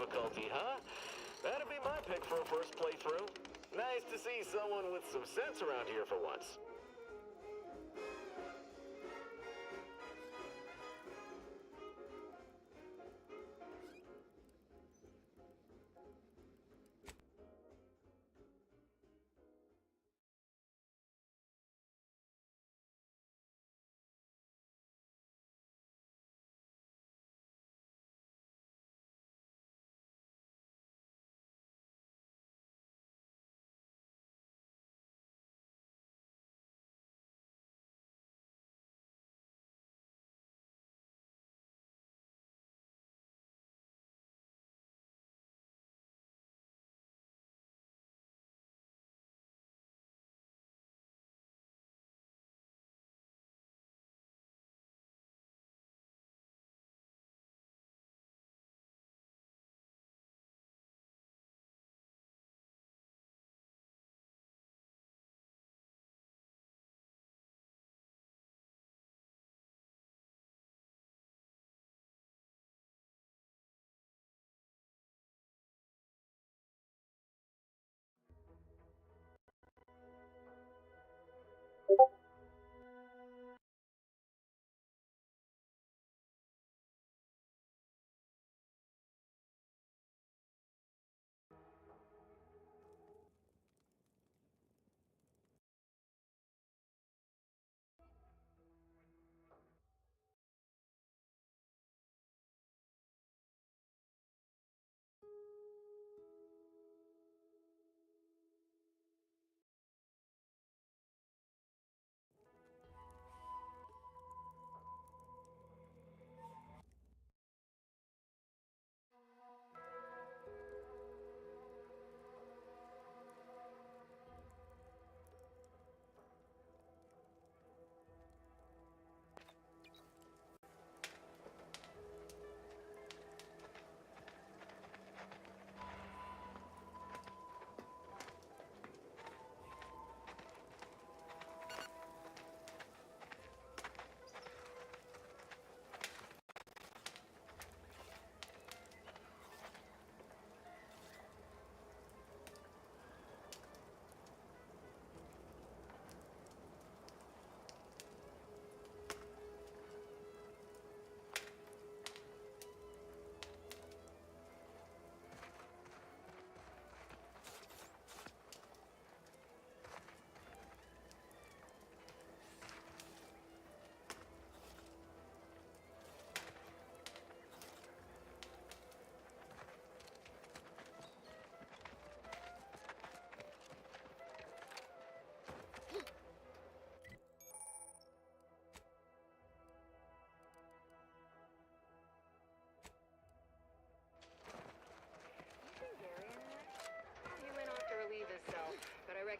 difficulty, huh? That'd be my pick for a first playthrough. Nice to see someone with some sense around here for once.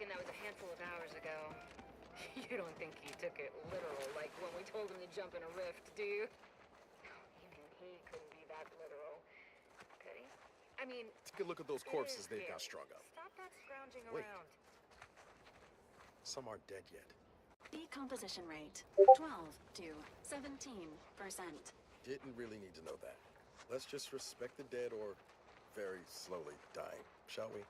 That was a handful of hours ago. You don't think he took it literal, like when we told him to jump in a rift, do you? Even he couldn't be that literal. Could he? I mean... Take a look at those corpses they've got strung up. Stop that scrounging Wait. around. Some aren't dead yet. Decomposition rate, 12 to 17%. Didn't really need to know that. Let's just respect the dead or very slowly dying, shall we?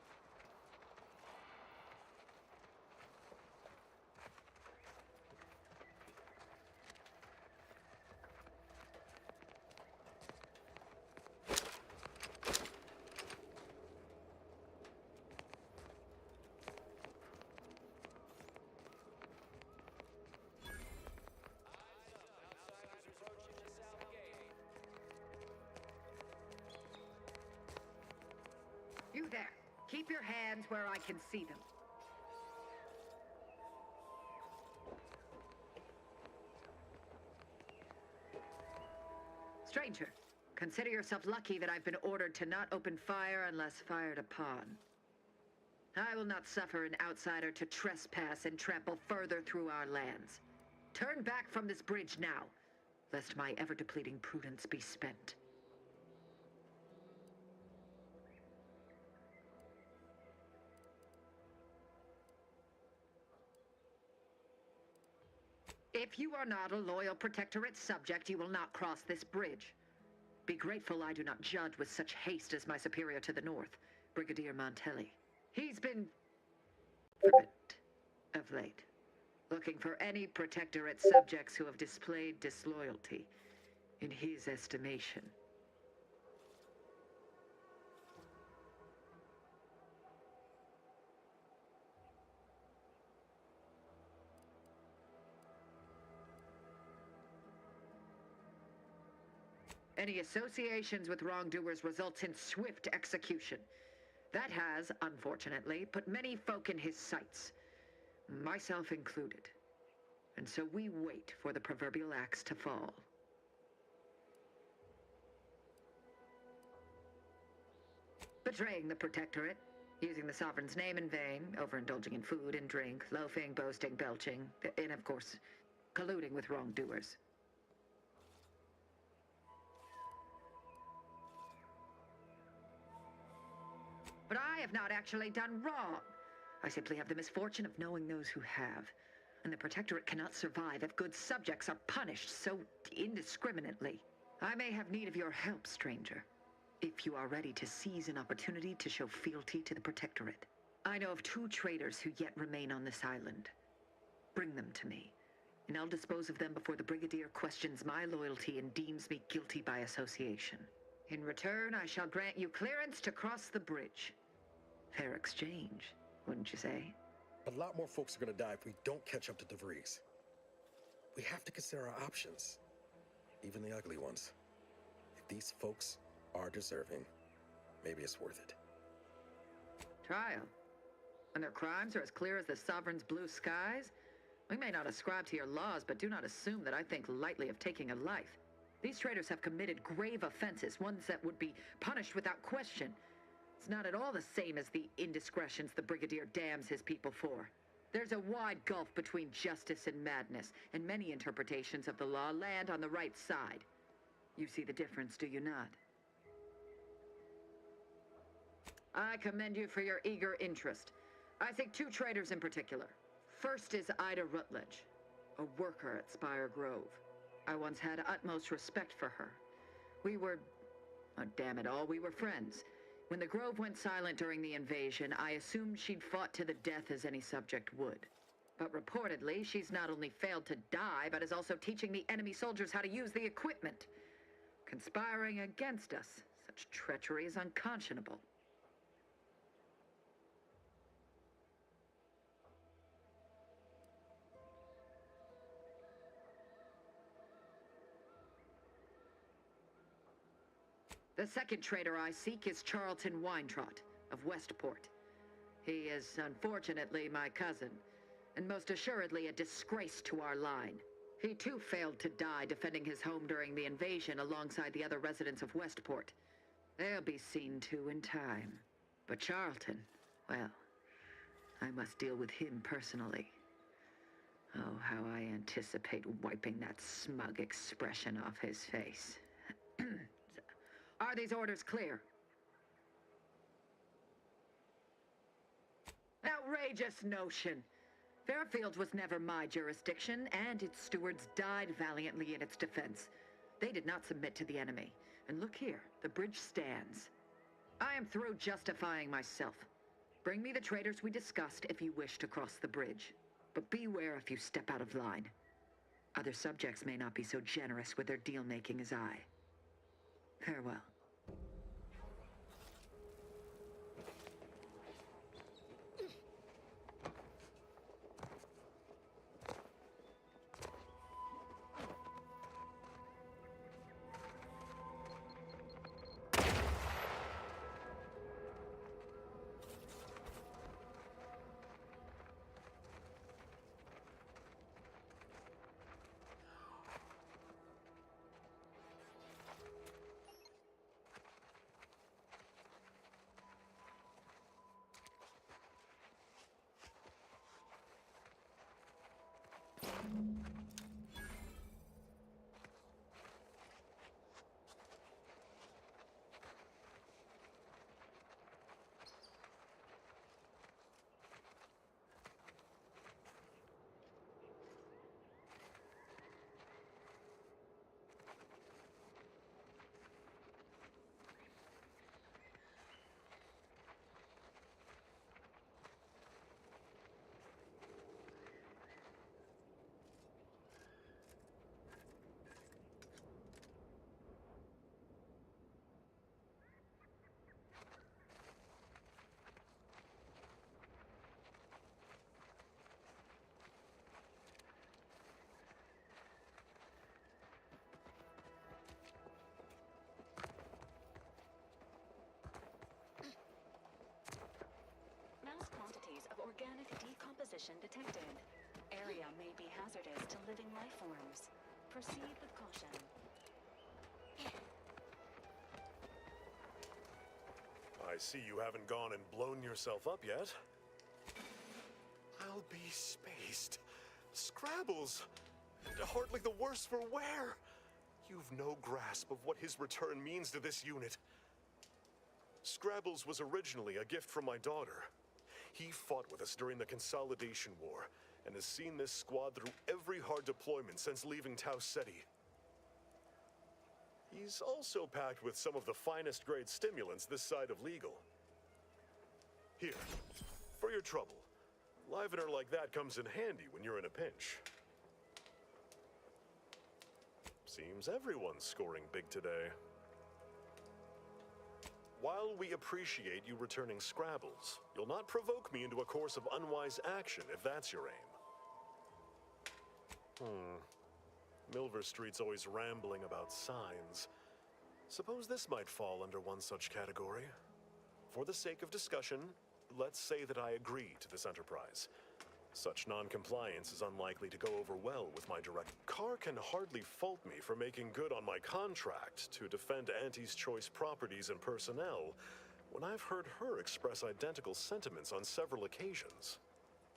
You there. Keep your hands where I can see them. Stranger, consider yourself lucky that I've been ordered to not open fire unless fired upon. I will not suffer an outsider to trespass and trample further through our lands. Turn back from this bridge now, lest my ever-depleting prudence be spent. If you are not a loyal Protectorate subject, you will not cross this bridge. Be grateful I do not judge with such haste as my superior to the north, Brigadier Montelli. He's been fervent of late, looking for any Protectorate subjects who have displayed disloyalty in his estimation. Any associations with wrongdoers results in swift execution. That has, unfortunately, put many folk in his sights, myself included. And so we wait for the proverbial axe to fall. Betraying the Protectorate, using the Sovereign's name in vain, overindulging in food and drink, loafing, boasting, belching, and of course, colluding with wrongdoers. But I have not actually done wrong. I simply have the misfortune of knowing those who have. And the Protectorate cannot survive if good subjects are punished so indiscriminately. I may have need of your help, stranger, if you are ready to seize an opportunity to show fealty to the Protectorate. I know of 2 traitors who yet remain on this island. Bring them to me, and I'll dispose of them before the Brigadier questions my loyalty and deems me guilty by association. In return, I shall grant you clearance to cross the bridge. Fair exchange, wouldn't you say? A lot more folks are gonna die if we don't catch up to DeVries. We have to consider our options, even the ugly ones. If these folks are deserving, maybe it's worth it. Trial. When their crimes are as clear as the Sovereign's blue skies? We may not ascribe to your laws, but do not assume that I think lightly of taking a life. These traitors have committed grave offenses, ones that would be punished without question. It's not at all the same as the indiscretions the Brigadier damns his people for. There's a wide gulf between justice and madness, and many interpretations of the law land on the right side. You see the difference, do you not? I commend you for your eager interest. I think 2 traitors in particular. First is Ida Rutledge, a worker at Spire Grove. I once had utmost respect for her. We were... oh, damn it all, we were friends. When the Grove went silent during the invasion, I assumed she'd fought to the death as any subject would. But reportedly, she's not only failed to die, but is also teaching the enemy soldiers how to use the equipment. Conspiring against us. Such treachery is unconscionable. The second traitor I seek is Charlton Weintrot of Westport. He is, unfortunately, my cousin, and most assuredly a disgrace to our line. He too failed to die defending his home during the invasion alongside the other residents of Westport. They'll be seen to in time. But Charlton, well, I must deal with him personally. Oh, how I anticipate wiping that smug expression off his face. Are these orders clear? Outrageous notion! Fairfield was never my jurisdiction, and its stewards died valiantly in its defense. They did not submit to the enemy. And look here, the bridge stands. I am through justifying myself. Bring me the traitors we discussed if you wish to cross the bridge. But beware if you step out of line. Other subjects may not be so generous with their deal-making as I. Farewell. decomposition detected. Area may be hazardous to living life forms. Proceed with caution. I see you haven't gone and blown yourself up yet. I'll be spaced. Scrabbles! And hardly the worse for wear! You've no grasp of what his return means to this unit. Scrabbles was originally a gift from my daughter. He fought with us during the Consolidation War, and has seen this squad through every hard deployment since leaving Tau Ceti. He's also packed with some of the finest grade stimulants this side of legal. Here, for your trouble. Livener like that comes in handy when you're in a pinch. Seems everyone's scoring big today. While we appreciate you returning Scrabbles, you'll not provoke me into a course of unwise action if that's your aim. Milver Street's always rambling about signs. Suppose this might fall under one such category. For the sake of discussion, let's say that I agree to this enterprise. Such non-compliance is unlikely to go over well with my direct. Carr can hardly fault me for making good on my contract to defend Auntie's choice properties and personnel, when I've heard her express identical sentiments on several occasions.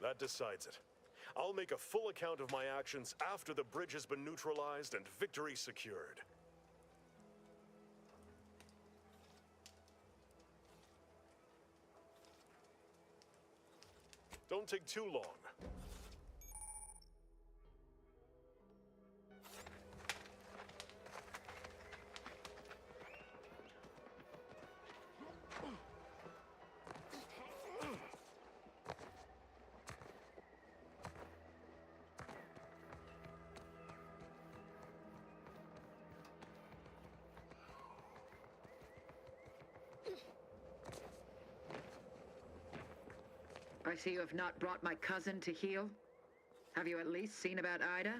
That decides it. I'll make a full account of my actions after the bridge has been neutralized and victory secured. Don't take too long. I see you have not brought my cousin to heal. Have you at least seen about Ida?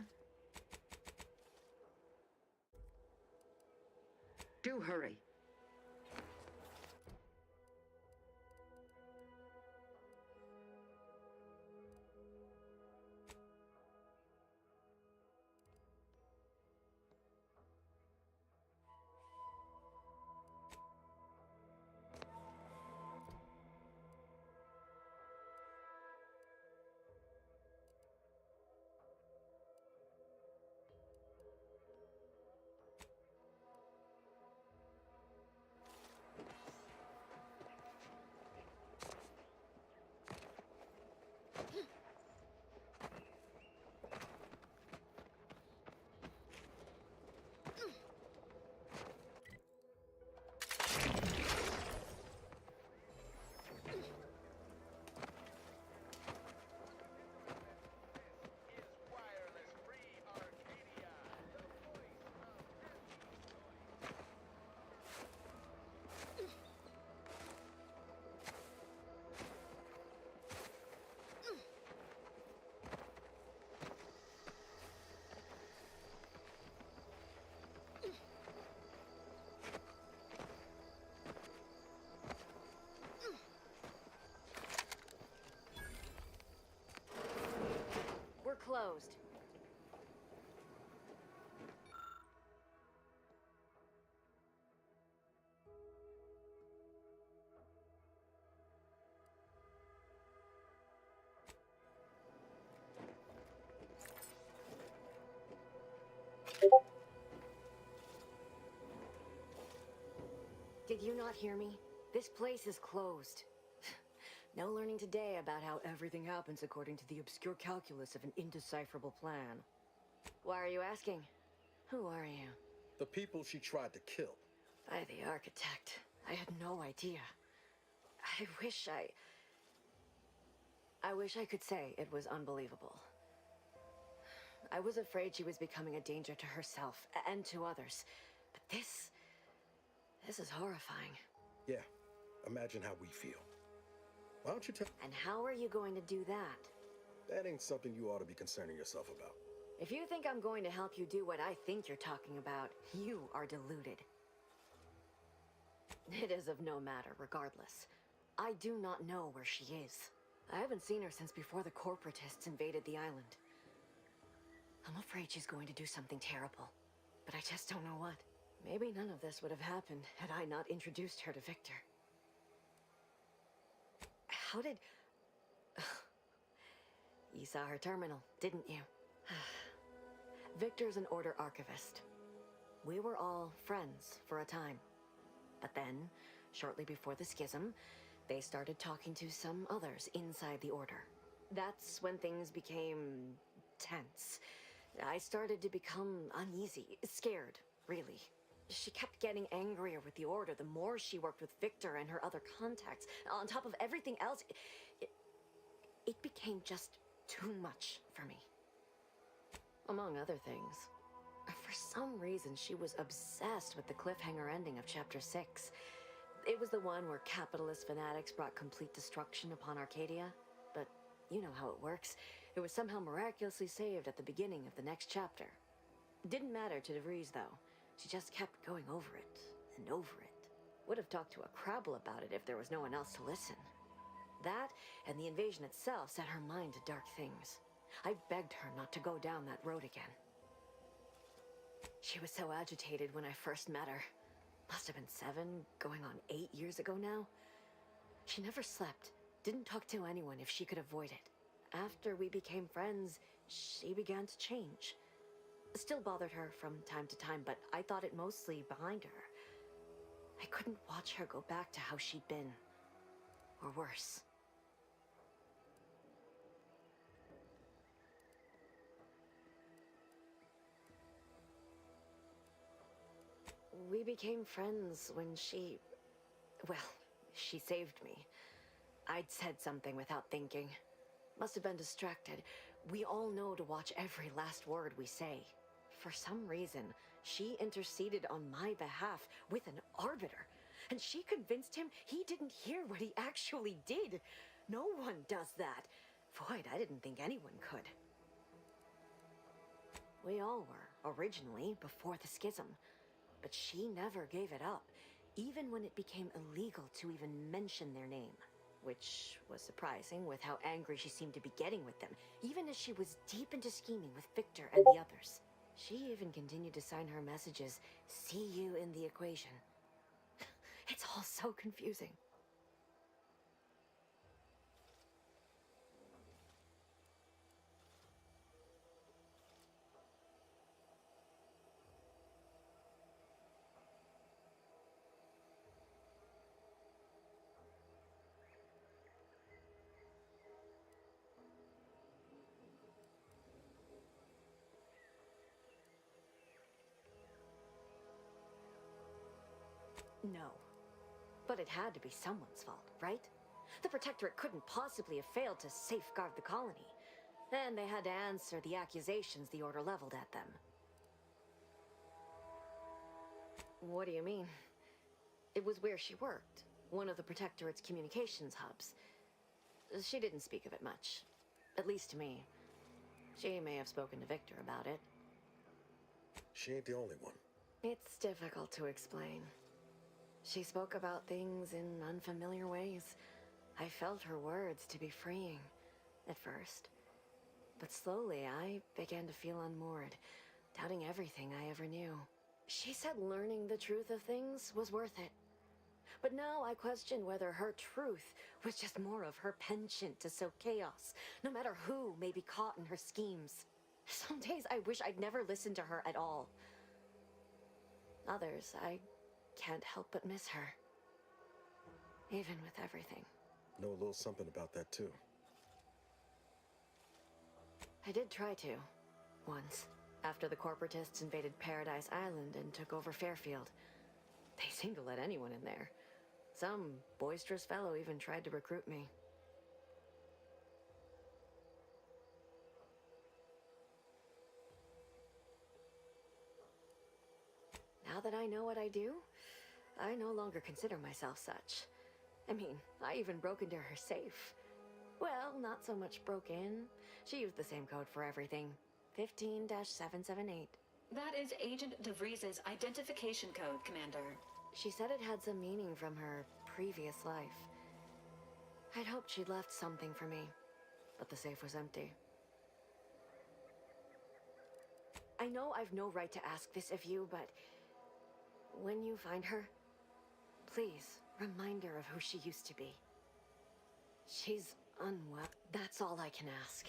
Do hurry. Closed. Did you not hear me? This place is closed. No learning today about how everything happens according to the obscure calculus of an indecipherable plan. Why are you asking? Who are you? The people she tried to kill. By the architect. I had no idea. I wish I could say it was unbelievable. I was afraid she was becoming a danger to herself and to others. But this is horrifying. Yeah, imagine how we feel. Why don't you tell... And how are you going to do that? That ain't something you ought to be concerning yourself about. If you think I'm going to help you do what I think you're talking about, you are deluded. It is of no matter, regardless. I do not know where she is. I haven't seen her since before the corporatists invaded the island. I'm afraid she's going to do something terrible, but I just don't know what. Maybe none of this would have happened had I not introduced her to Victor. How did... You saw her terminal, didn't you? Victor's an Order archivist. We were all friends for a time. But then, shortly before the schism, they started talking to some others inside the Order. That's when things became tense. I started to become uneasy, scared, really. She kept getting angrier with the Order the more she worked with Victor and her other contacts. On top of everything else, it became just too much for me. Among other things. For some reason, she was obsessed with the cliffhanger ending of Chapter 6. It was the one where capitalist fanatics brought complete destruction upon Arcadia. But you know how it works. It was somehow miraculously saved at the beginning of the next chapter. Didn't matter to DeVries, though. She just kept going over it and over it. Would have talked to a Crabble about it if there was no one else to listen. That and the invasion itself set her mind to dark things. I begged her not to go down that road again. She was so agitated when I first met her. Must have been 7, going on 8 years ago now. She never slept, didn't talk to anyone if she could avoid it. After we became friends, she began to change. Still bothered her from time to time, but I thought it mostly behind her. I couldn't watch her go back to how she'd been. Or worse. We became friends when she... Well, she saved me. I'd said something without thinking. Must have been distracted. We all know to watch every last word we say. For some reason, she interceded on my behalf with an arbiter. And she convinced him he didn't hear what he actually did. No one does that. Void, I didn't think anyone could. We all were, originally, before the schism. But she never gave it up, even when it became illegal to even mention their name. Which was surprising with how angry she seemed to be getting with them, even as she was deep into scheming with Victor and the others. She even continued to sign her messages, "See you in the equation." It's all so confusing. No. But it had to be someone's fault, right? The Protectorate couldn't possibly have failed to safeguard the colony. And they had to answer the accusations the Order leveled at them. What do you mean? It was where she worked, one of the Protectorate's communications hubs. She didn't speak of it much, at least to me. She may have spoken to Victor about it. She ain't the only one. It's difficult to explain. She spoke about things in unfamiliar ways. I felt her words to be freeing, at first. But slowly, I began to feel unmoored, doubting everything I ever knew. She said learning the truth of things was worth it. But now I question whether her truth was just more of her penchant to sow chaos, no matter who may be caught in her schemes. Some days I wish I'd never listened to her at all. Others, I can't help but miss her. Even with everything. Know a little something about that, too. I did try to. Once. After the corporatists invaded Paradise Island and took over Fairfield. They seemed to let anyone in there. Some boisterous fellow even tried to recruit me. Now that I know what I do, I no longer consider myself such. I mean, I even broke into her safe. Well, not so much broke in. She used the same code for everything. 15-778. That is Agent DeVries' identification code, Commander. She said it had some meaning from her previous life. I'd hoped she'd left something for me, but the safe was empty. I know I've no right to ask this of you, but when you find her, please remind her of who she used to be. She's unwell. That's all I can ask.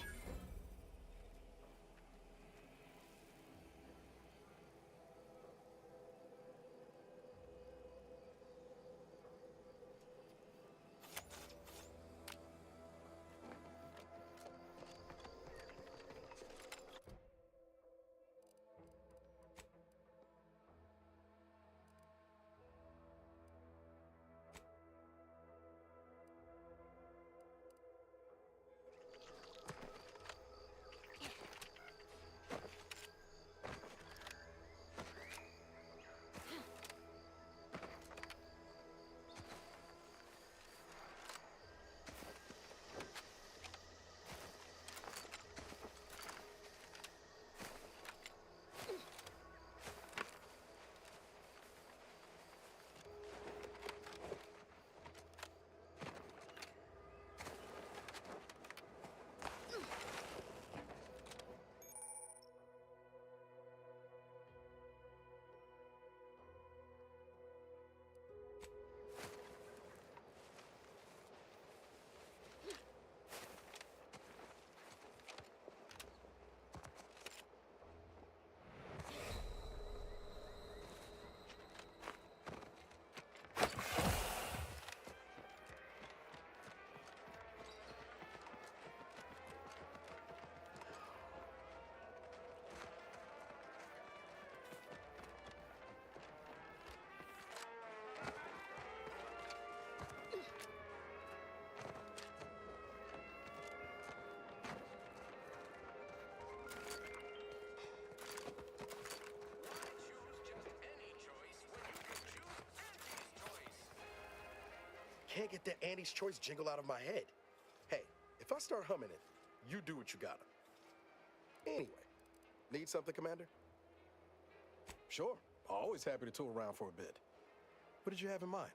Can't get that Andy's Choice jingle out of my head. Hey, if I start humming it, you do what you gotta. Anyway, need something, Commander? Sure, always happy to tool around for a bit. What did you have in mind?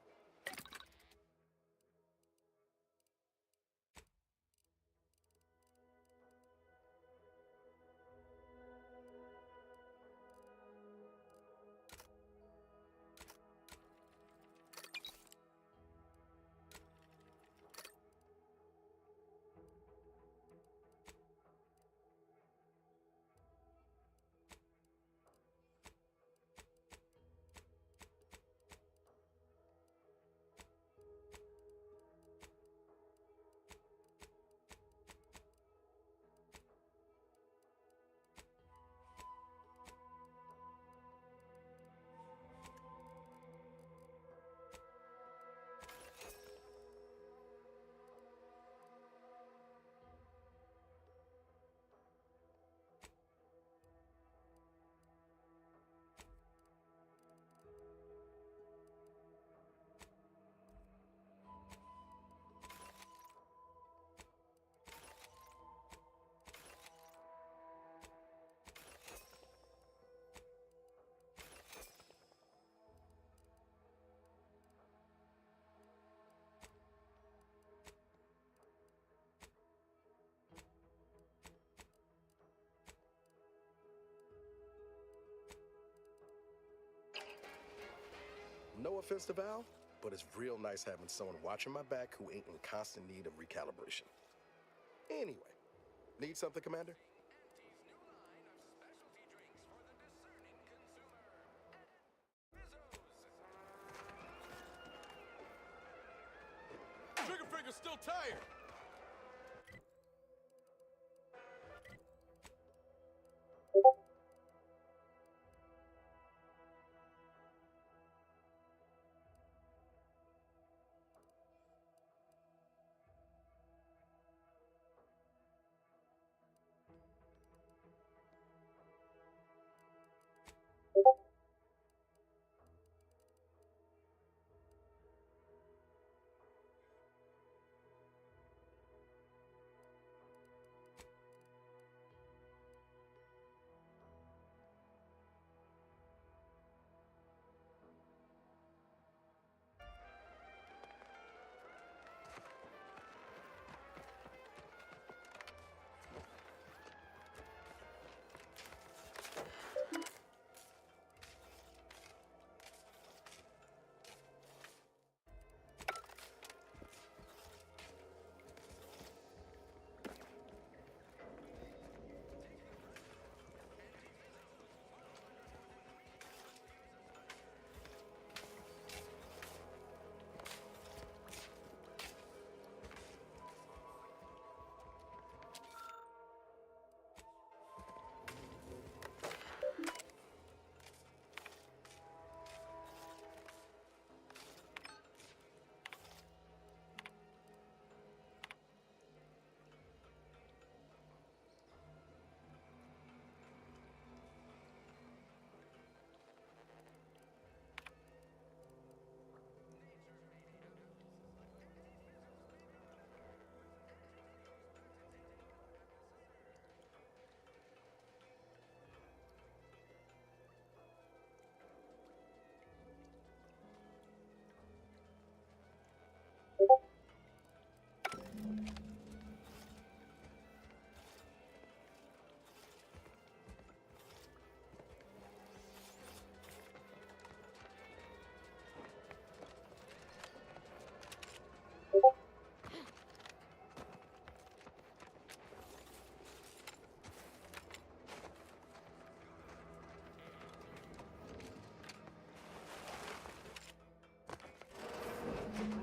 No offense to Val, but it's real nice having someone watching my back who ain't in constant need of recalibration. Anyway, need something, Commander? Triggerfinger's still tired!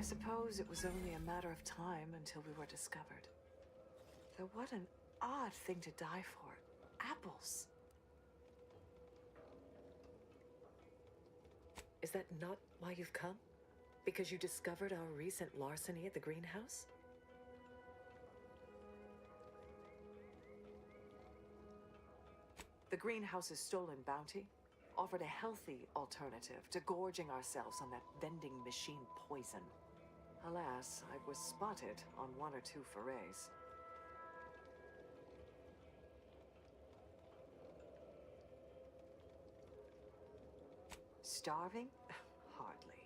suppose it was only a matter of time until we were discovered. Though what an odd thing to die for. Apples. Is that not why you've come? Because you discovered our recent larceny at the greenhouse? The greenhouse's stolen bounty offered a healthy alternative to gorging ourselves on that vending machine poison. Alas, I was spotted on 1 or 2 forays. Starving? Hardly.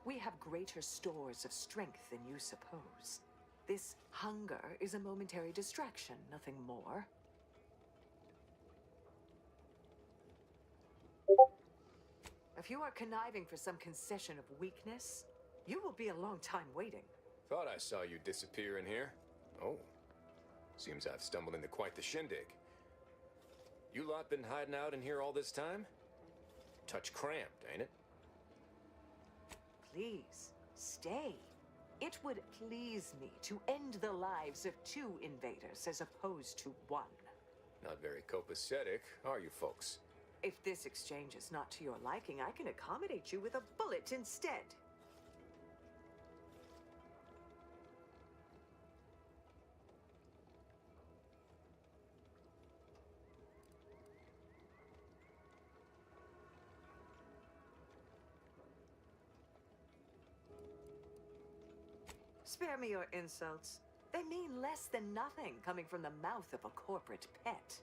We have greater stores of strength than you suppose. This hunger is a momentary distraction, nothing more. If you are conniving for some concession of weakness, you will be a long time waiting. Thought I saw you disappear in here. Oh. Seems I've stumbled into quite the shindig. You lot been hiding out in here all this time? Touch cramped, ain't it? Please, stay. It would please me to end the lives of 2 invaders as opposed to 1. Not very copacetic, are you folks? If this exchange is not to your liking, I can accommodate you with a bullet instead. Spare me your insults. They mean less than nothing coming from the mouth of a corporate pet.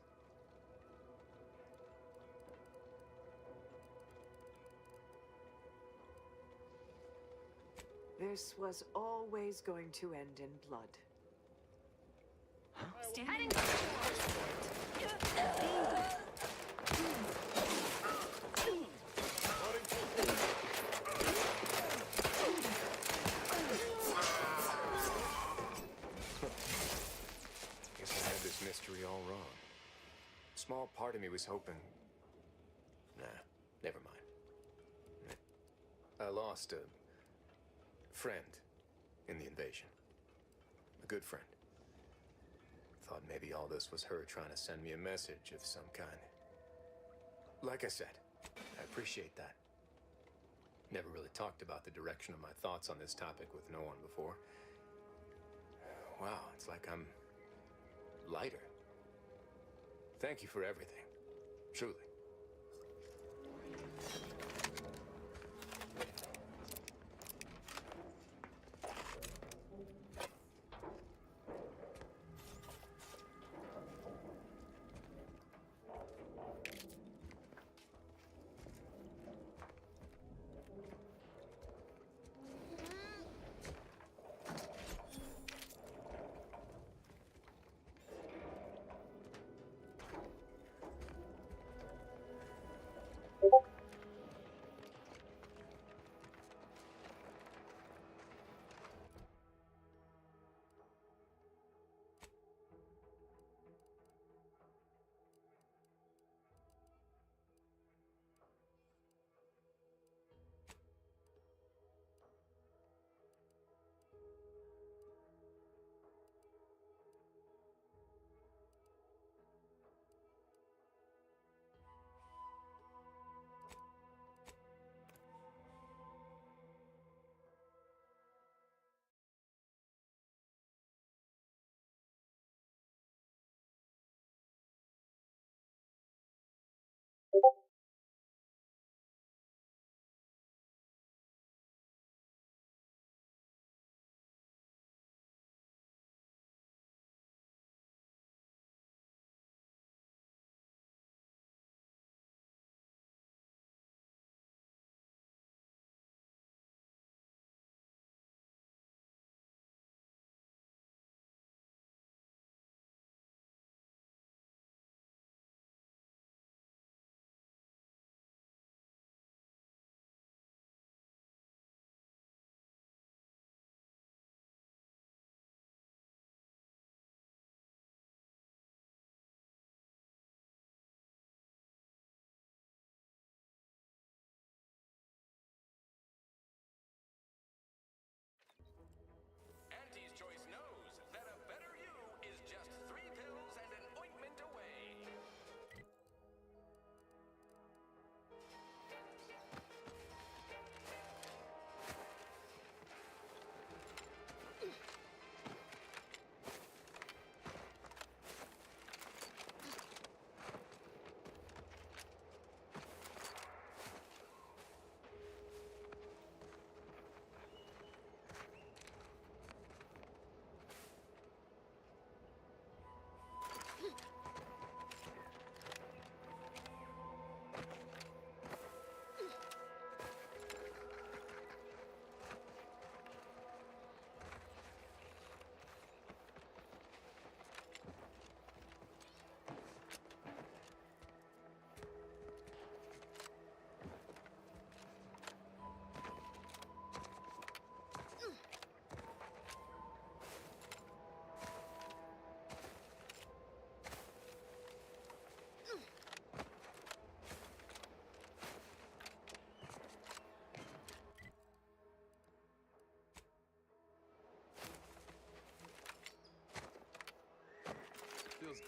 This was always going to end in blood. Standing. Guess I had this mystery all wrong. Small part of me was hoping... Nah, never mind. I lost a friend in the invasion. A good friend. Thought maybe all this was her trying to send me a message of some kind. Like I said, I appreciate that. Never really talked about the direction of my thoughts on this topic with no one before. Wow, it's like I'm lighter. Thank you for everything. Truly.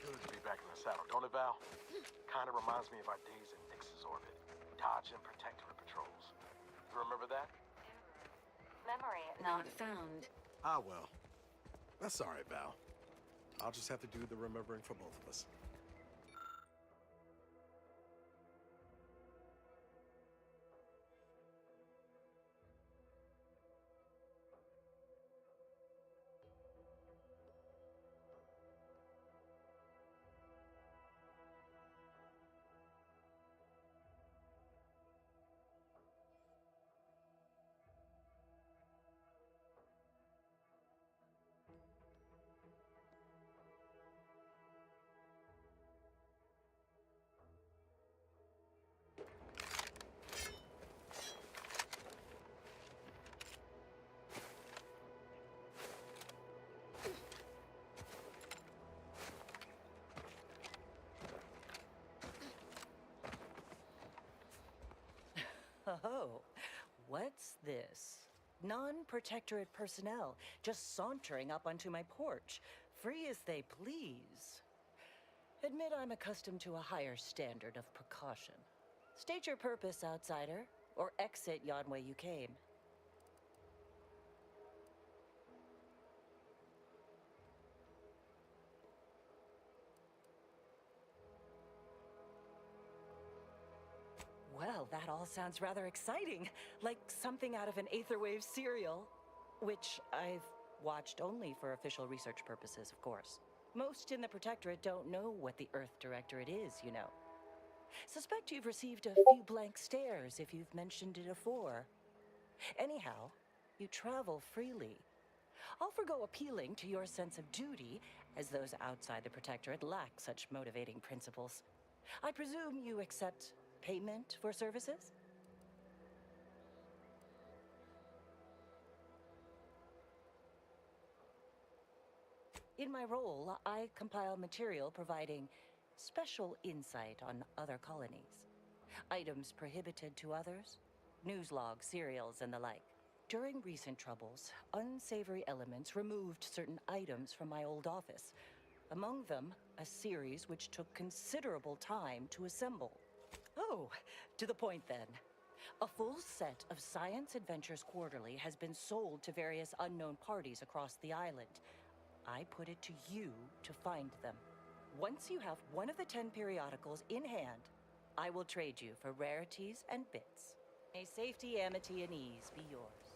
good to be back in the saddle, don't it, Val? Kinda reminds me of our days in Nix's orbit, dodging protectorate patrols. You remember that? Memory Not found. Ah, well. That's all right, Val. I'll just have to do the remembering for both of us. Oh, what's this? Non-protectorate personnel just sauntering up onto my porch, free as they please. Admit I'm accustomed to a higher standard of precaution. State your purpose, outsider, or exit yon way you came. Well, that all sounds rather exciting, like something out of an Aetherwave serial. Which I've watched only for official research purposes, of course. Most in the Protectorate don't know what the Earth Directorate is, you know. Suspect you've received a few blank stares if you've mentioned it afore. Anyhow, you travel freely. I'll forgo appealing to your sense of duty, as those outside the Protectorate lack such motivating principles. I presume you accept payment for services? In my role, I compile material providing special insight on other colonies. Items prohibited to others, news logs, serials, and the like. During recent troubles, unsavory elements removed certain items from my old office. Among them, a series which took considerable time to assemble. Oh, to the point then. A full set of Science Adventures Quarterly has been sold to various unknown parties across the island. I put it to you to find them. Once you have one of the 10 periodicals in hand, I will trade you for rarities and bits. May safety, amity, and ease be yours.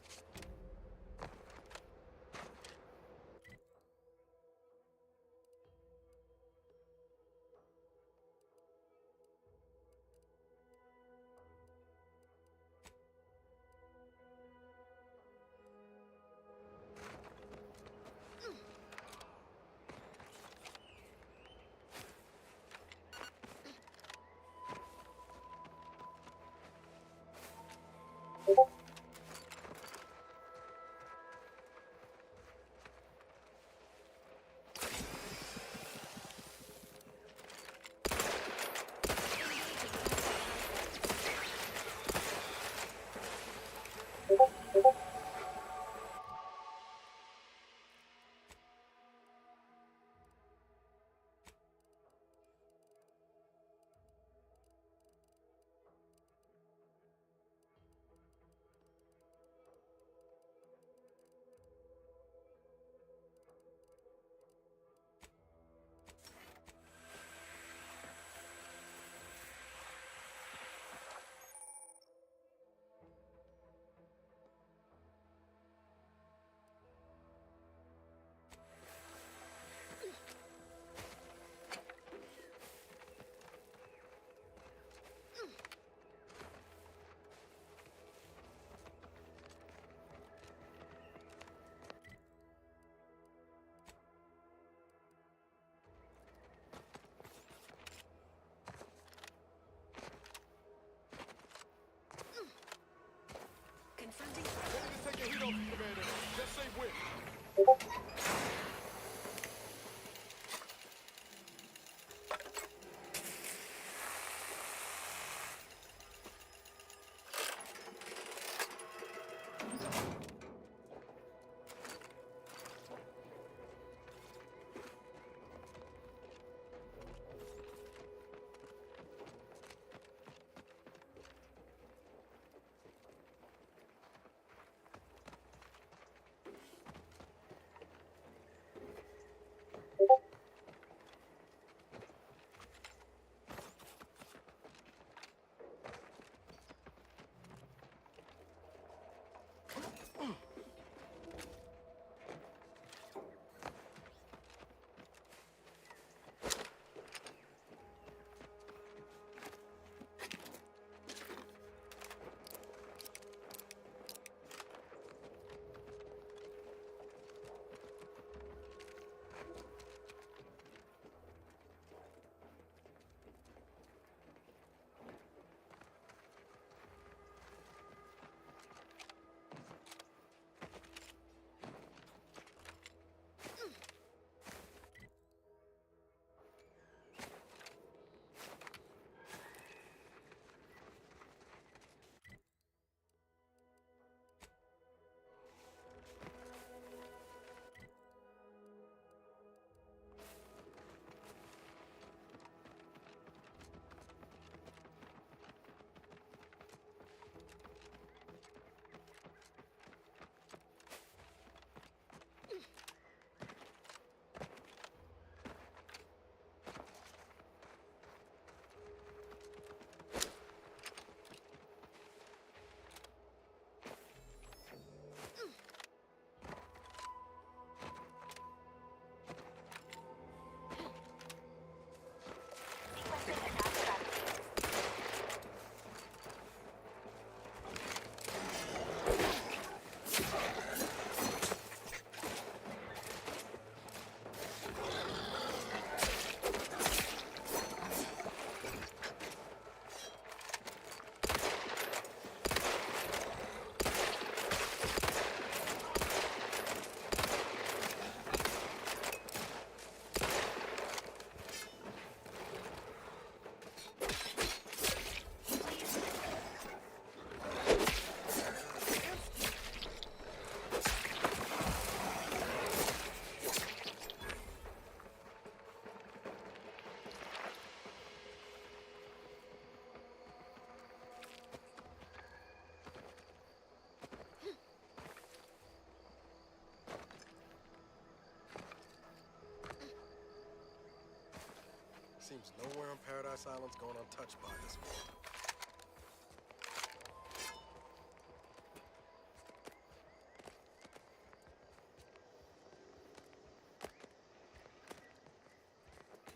Seems nowhere on Paradise Island's going untouched by this one.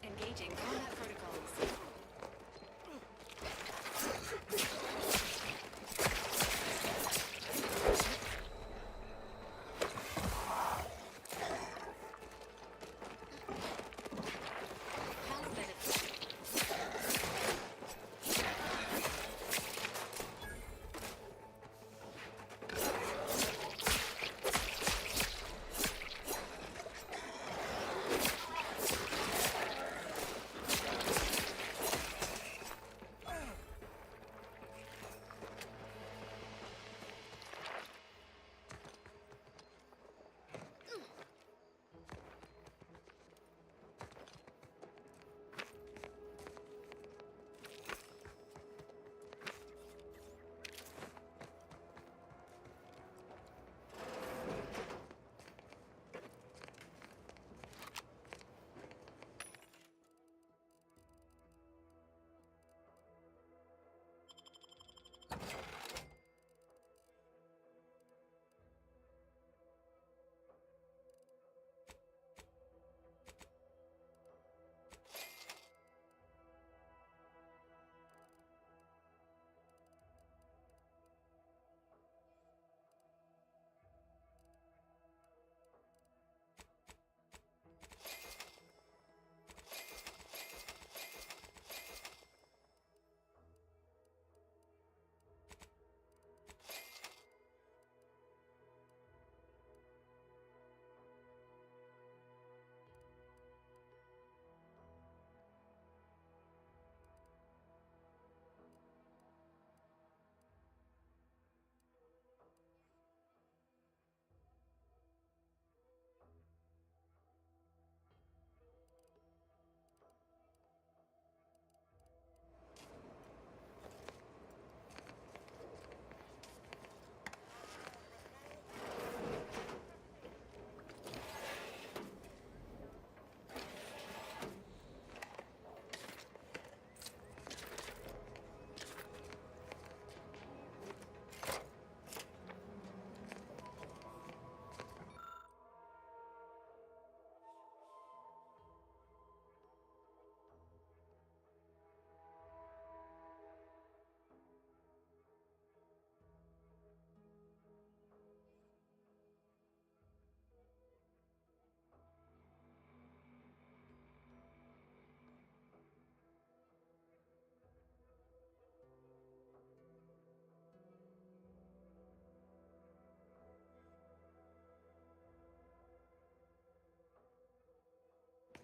Engaging combat protocols.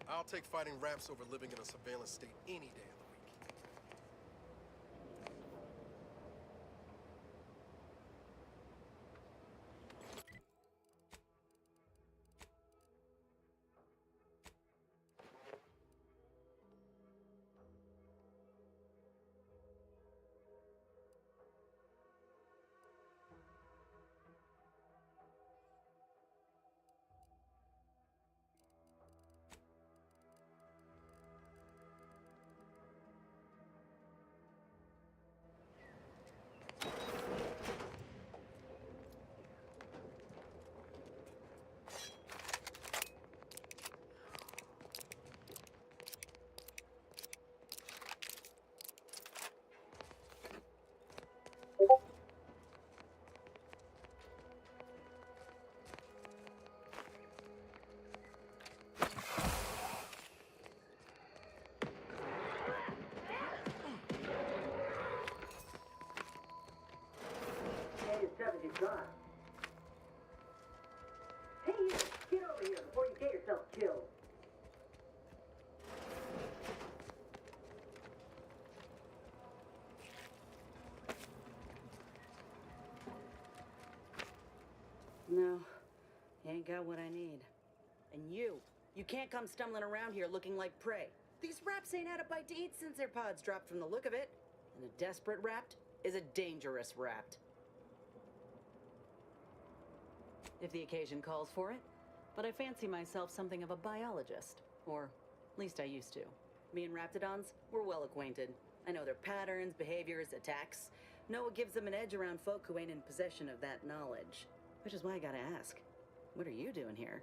I'll take fighting raps over living in a surveillance state any day of the week. Hey, you! Get over here before you get yourself killed! No, you ain't got what I need. And you can't come stumbling around here looking like prey. These raps ain't had a bite to eat since their pods dropped from the look of it. And a desperate rapt is a dangerous rapt. If the occasion calls for it. But I fancy myself something of a biologist. Or, at least I used to. Me and Raptidons, we're well acquainted. I know their patterns, behaviors, attacks. Know what gives them an edge around folk who ain't in possession of that knowledge. Which is why I gotta ask, what are you doing here?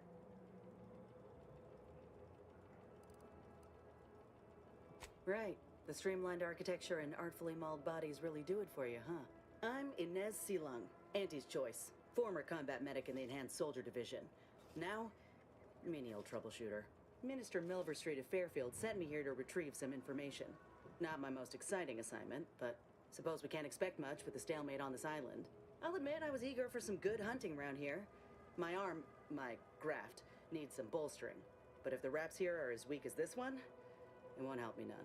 Right. The streamlined architecture and artfully mauled bodies really do it for you, huh? I'm Inez Silung, Auntie's choice. Former combat medic in the Enhanced Soldier Division. Now, menial troubleshooter. Minister Milver Street of Fairfield sent me here to retrieve some information. Not my most exciting assignment, but suppose we can't expect much with the stalemate on this island. I'll admit I was eager for some good hunting around here. My arm, my graft, needs some bolstering. But if the raps here are as weak as this one, it won't help me none.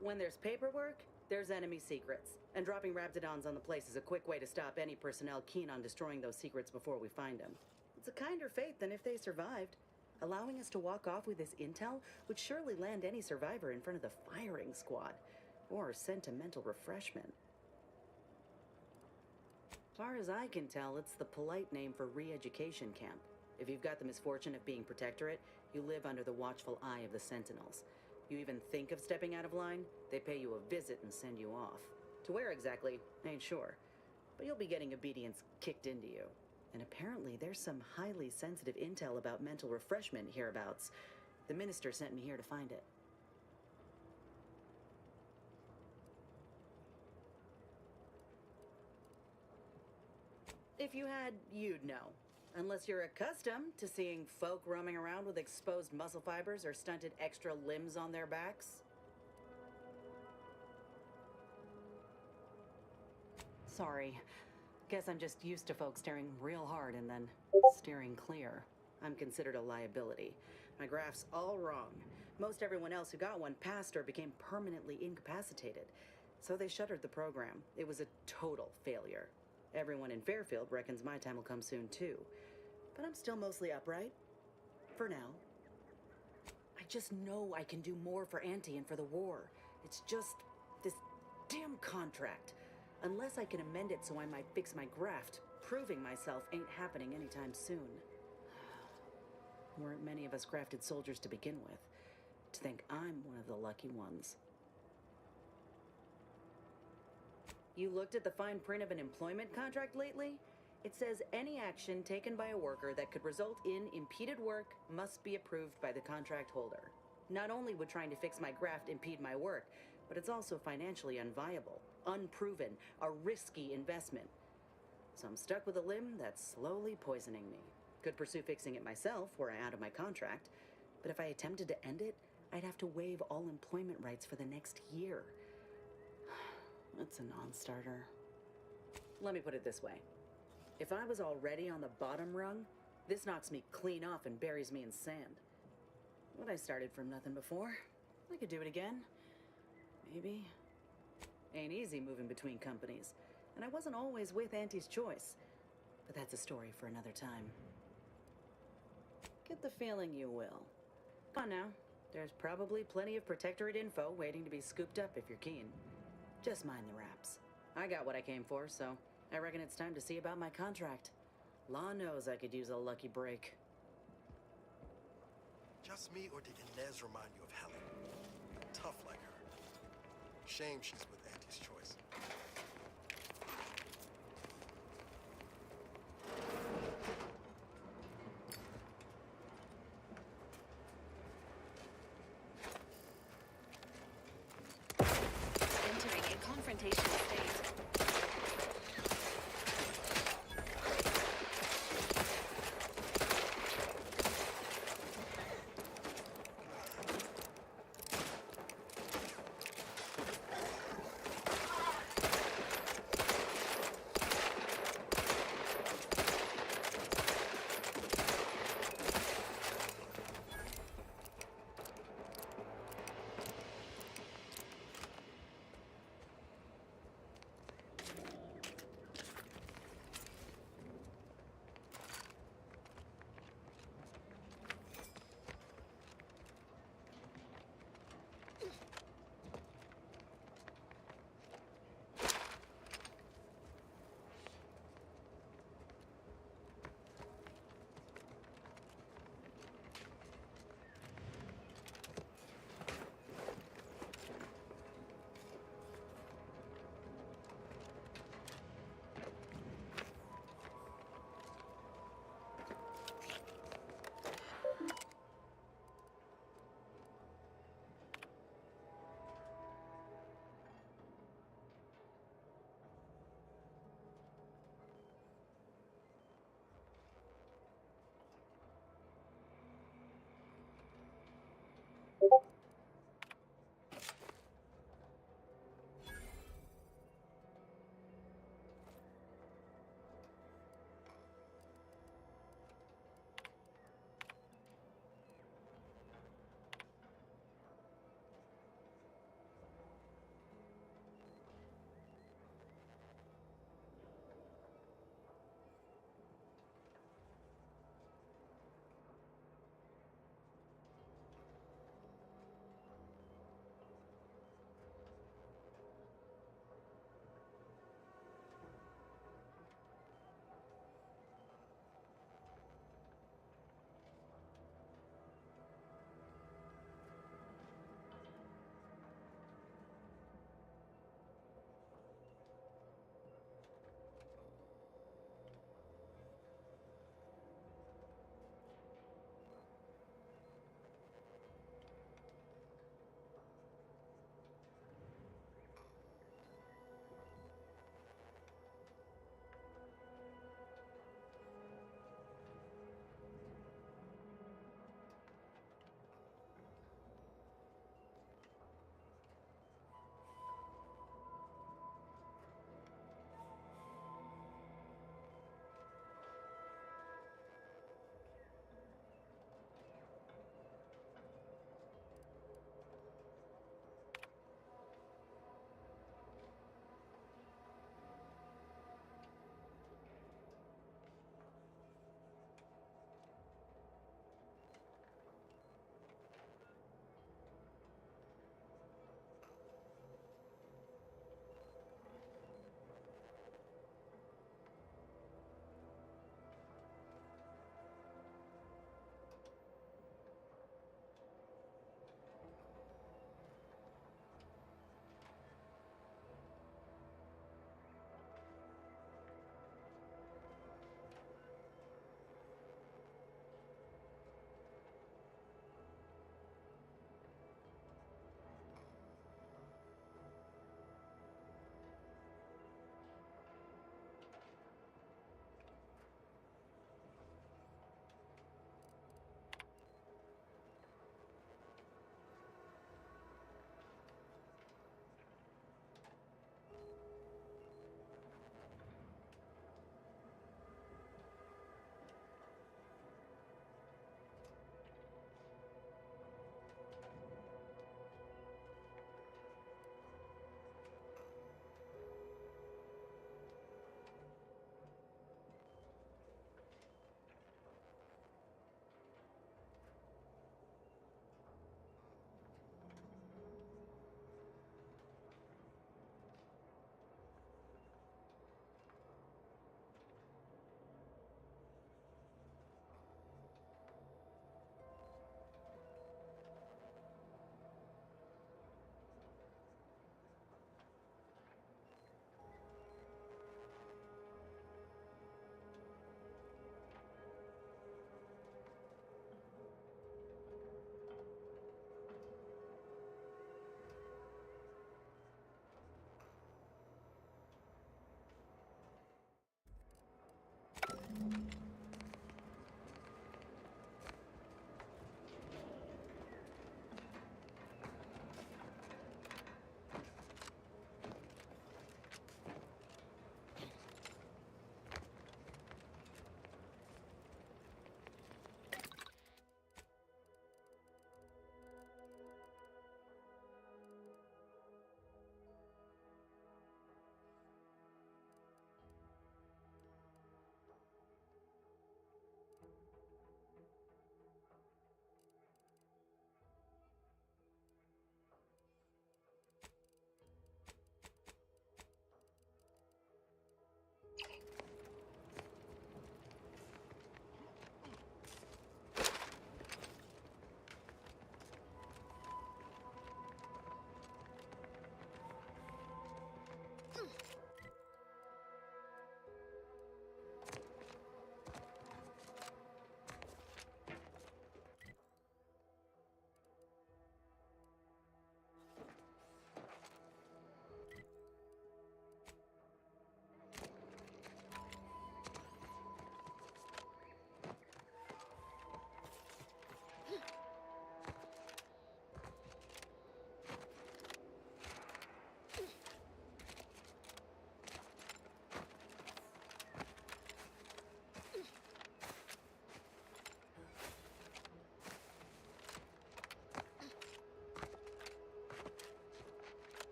When there's paperwork, there's enemy secrets. And dropping Raptidons on the place is a quick way to stop any personnel keen on destroying those secrets before we find them. It's a kinder fate than if they survived. Allowing us to walk off with this intel would surely land any survivor in front of the firing squad. Or sentimental refreshment. Far as I can tell, it's the polite name for re-education camp. If you've got the misfortune of being protectorate, you live under the watchful eye of the Sentinels. You even think of stepping out of line, they pay you a visit and send you off. To where exactly, I ain't sure. But you'll be getting obedience kicked into you. And apparently there's some highly sensitive intel about mental refreshment hereabouts. The minister sent me here to find it. If you had, you'd know. Unless you're accustomed to seeing folk roaming around with exposed muscle fibers or stunted extra limbs on their backs. Sorry. Guess I'm just used to folks staring real hard and then steering clear. I'm considered a liability. My graph's all wrong. Most everyone else who got one passed or became permanently incapacitated. So they shuttered the program. It was a total failure. Everyone in Fairfield reckons my time will come soon too. But I'm still mostly upright. For now. I just know I can do more for Auntie and for the war. It's just this damn contract. Unless I can amend it so I might fix my graft, proving myself ain't happening anytime soon. Weren't many of us grafted soldiers to begin with. To think I'm one of the lucky ones. You looked at the fine print of an employment contract lately? It says any action taken by a worker that could result in impeded work must be approved by the contract holder. Not only would trying to fix my graft impede my work, but it's also financially unviable, unproven, a risky investment. So I'm stuck with a limb that's slowly poisoning me. Could pursue fixing it myself were I out of my contract, but if I attempted to end it, I'd have to waive all employment rights for the next year. That's a non-starter. Let me put it this way. If I was already on the bottom rung, this knocks me clean off and buries me in sand. But I started from nothing before. I could do it again. Maybe. Ain't easy moving between companies, and I wasn't always with Auntie's choice. But that's a story for another time. Get the feeling you will. Come on now. There's probably plenty of Protectorate info waiting to be scooped up if you're keen. Just mind the raps. I got what I came for, so I reckon it's time to see about my contract. Law knows I could use a lucky break. Just me, or did Inez remind you of Helen? Tough like her. Shame she's with Auntie's choice. Entering a confrontational state.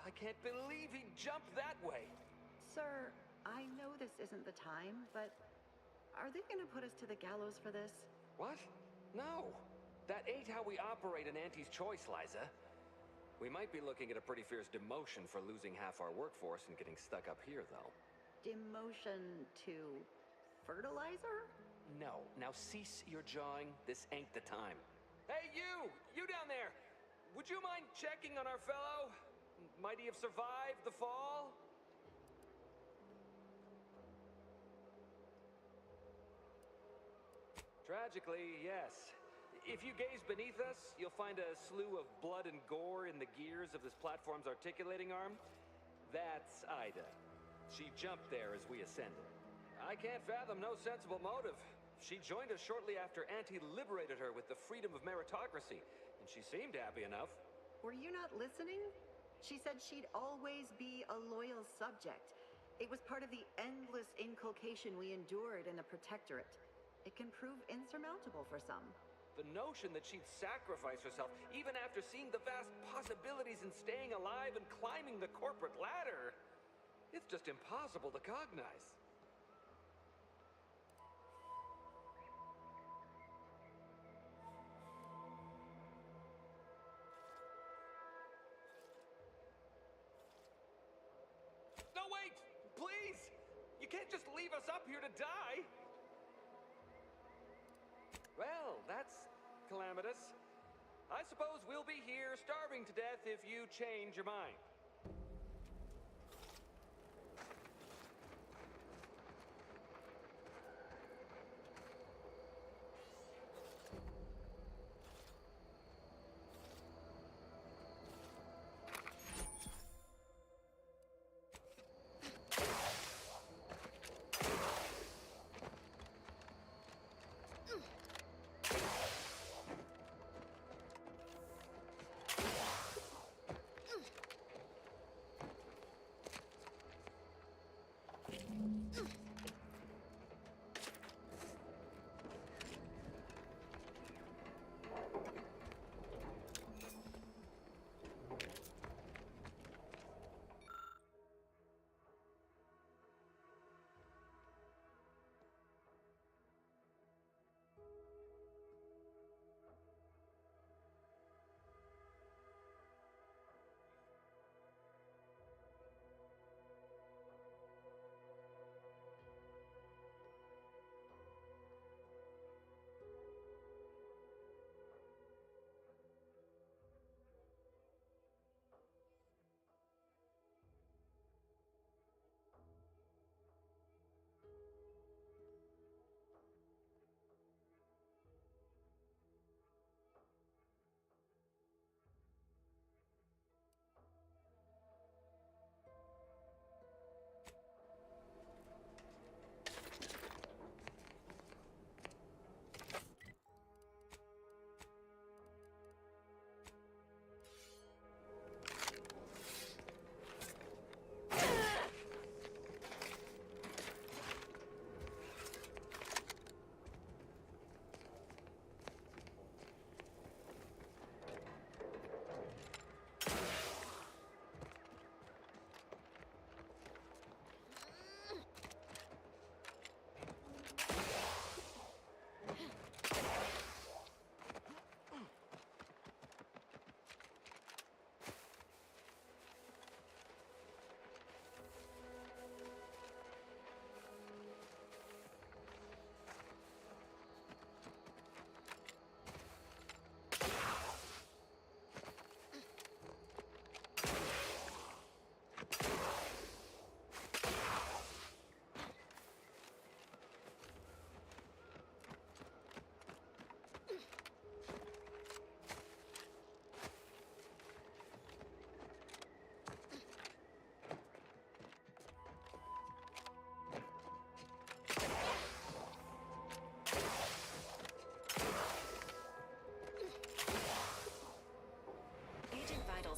I can't believe he jumped that way. Sir, I know this isn't the time, but are they gonna put us to the gallows for this? What? No. That ain't how we operate in Auntie's Choice, Liza. We might be looking at a pretty fierce demotion for losing half our workforce and getting stuck up here, though. Demotion to fertilizer? No. Now cease your jawing. This ain't the time. Hey, you! You down there! Would you mind checking on our fellow? Might he have survived the fall? Tragically, yes. If you gaze beneath us, you'll find a slew of blood and gore in the gears of this platform's articulating arm. That's Ida. She jumped there as we ascended. I can't fathom no sensible motive. She joined us shortly after Auntie liberated her with the freedom of meritocracy, and she seemed happy enough. Were you not listening? She said she'd always be a loyal subject. It was part of the endless inculcation we endured in the Protectorate. It can prove insurmountable for some. The notion that she'd sacrifice herself even after seeing the vast possibilities in staying alive and climbing the corporate ladder, it's just impossible to cognize. No, wait! Please! You can't just leave us up here to die! Well, that's calamitous. I suppose we'll be here starving to death if you change your mind.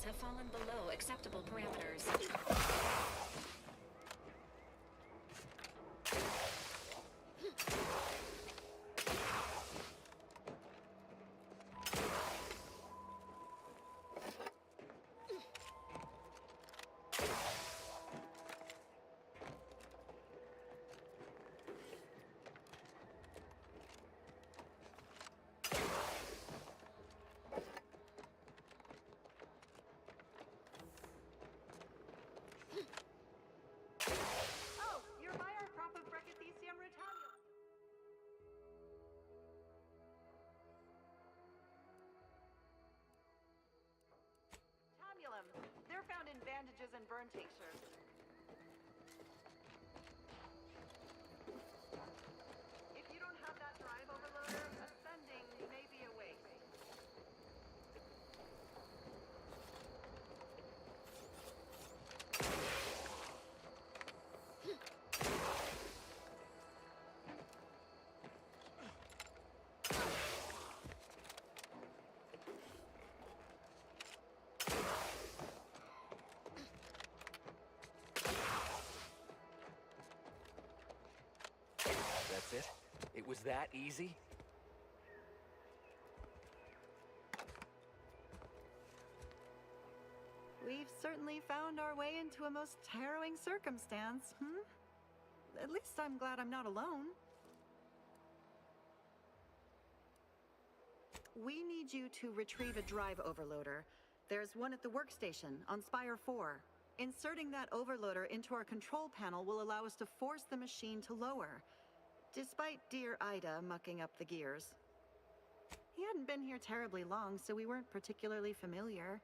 Have fallen below acceptable parameters. poison burn tincture. If you don't have that drive overloader, ascending may be a waste. That's it? It was that easy? We've certainly found our way into a most harrowing circumstance, At least I'm glad I'm not alone. We need you to retrieve a drive overloader. There's one at the workstation on Spire 4. Inserting that overloader into our control panel will allow us to force the machine to lower, despite dear Ida mucking up the gears. He hadn't been here terribly long, so we weren't particularly familiar.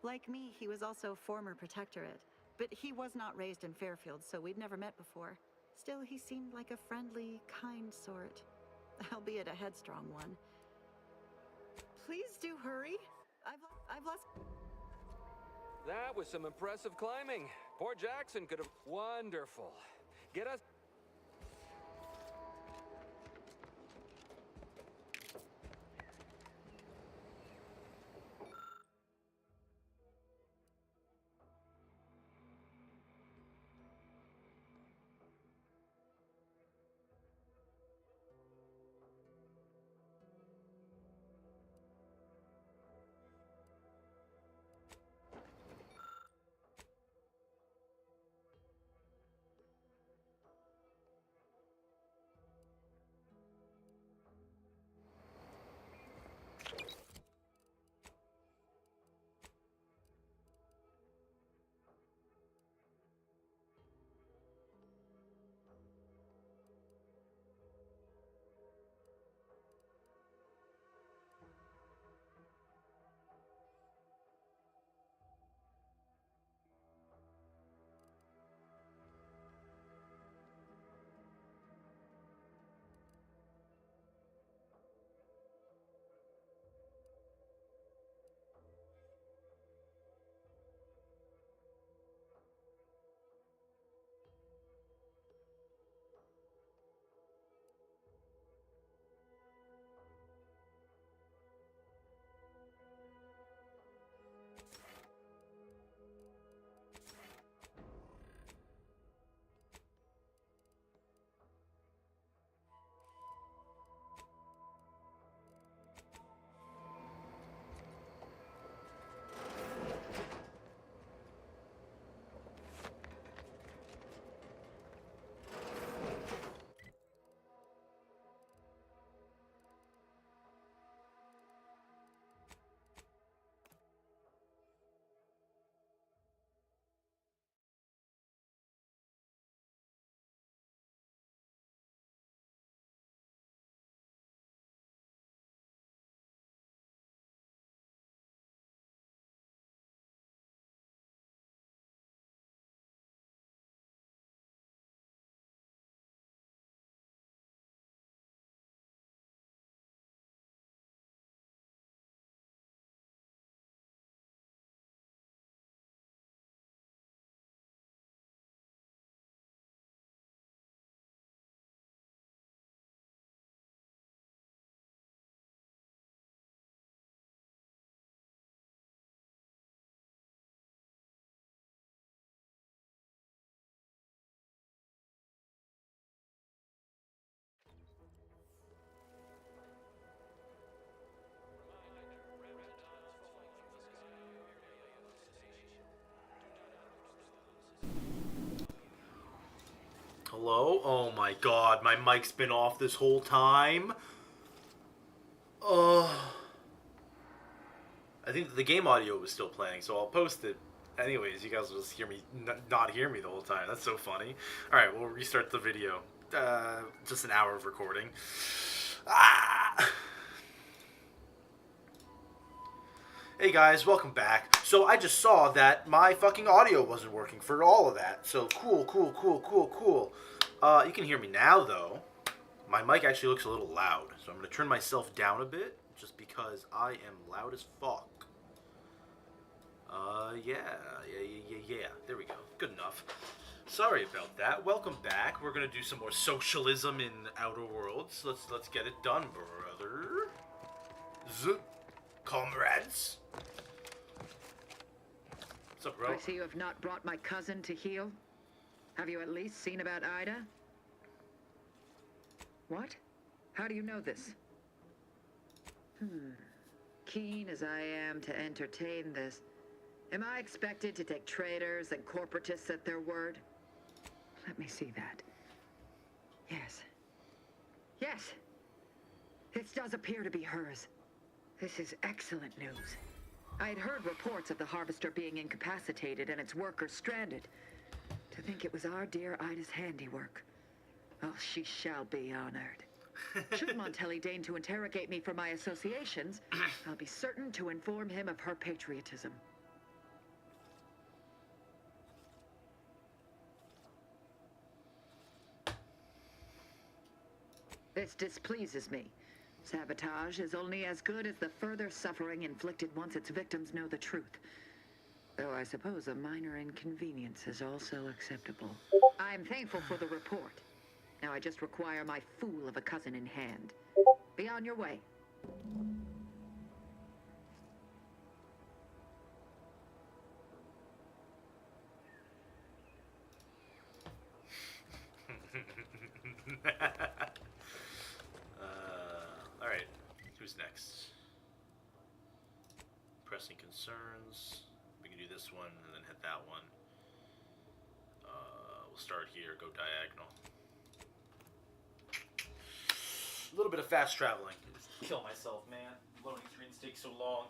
Like me, he was also former protectorate, but he was not raised in Fairfield, so we'd never met before. Still, he seemed like a friendly, kind sort, albeit a headstrong one. Please do hurry. I've lost... That was some impressive climbing. Poor Jackson could have... Wonderful. Get us... Hello? Oh my god, my mic's been off this whole time. I think the game audio was still playing, so I'll post it. Anyways, you guys will just hear me, not hear me the whole time. That's so funny. Alright, we'll restart the video. Just an hour of recording. Hey guys, welcome back. So I just saw that my fucking audio wasn't working for all of that. So cool. You can hear me now though. My mic actually looks a little loud, so I'm gonna turn myself down a bit just because I am loud as fuck. Yeah. There we go. Good enough. Sorry about that. Welcome back. We're gonna do some more socialism in Outer Worlds. Let's get it done, brother. Comrades. What's up, bro? I see you have not brought my cousin to heal. Have you at least seen about Ida? What? How do you know this? Keen as I am to entertain this, am I expected to take traitors and corporatists at their word? Let me see that. Yes. This does appear to be hers. This is excellent news. I had heard reports of the Harvester being incapacitated and its workers stranded. To think it was our dear Ida's handiwork. Oh, she shall be honored. Should Montelli deign to interrogate me for my associations, I'll be certain to inform him of her patriotism. This displeases me. Sabotage is only as good as the further suffering inflicted once its victims know the truth. Though I suppose a minor inconvenience is also acceptable. I'm thankful for the report. Now I just require my fool of a cousin in hand. Be on your way. Alright. Who's next? Pressing concerns. We can do this one and then hit that one. We'll start here, go diagonal. A little bit of fast traveling. Just kill myself, man. Loading screens take so long.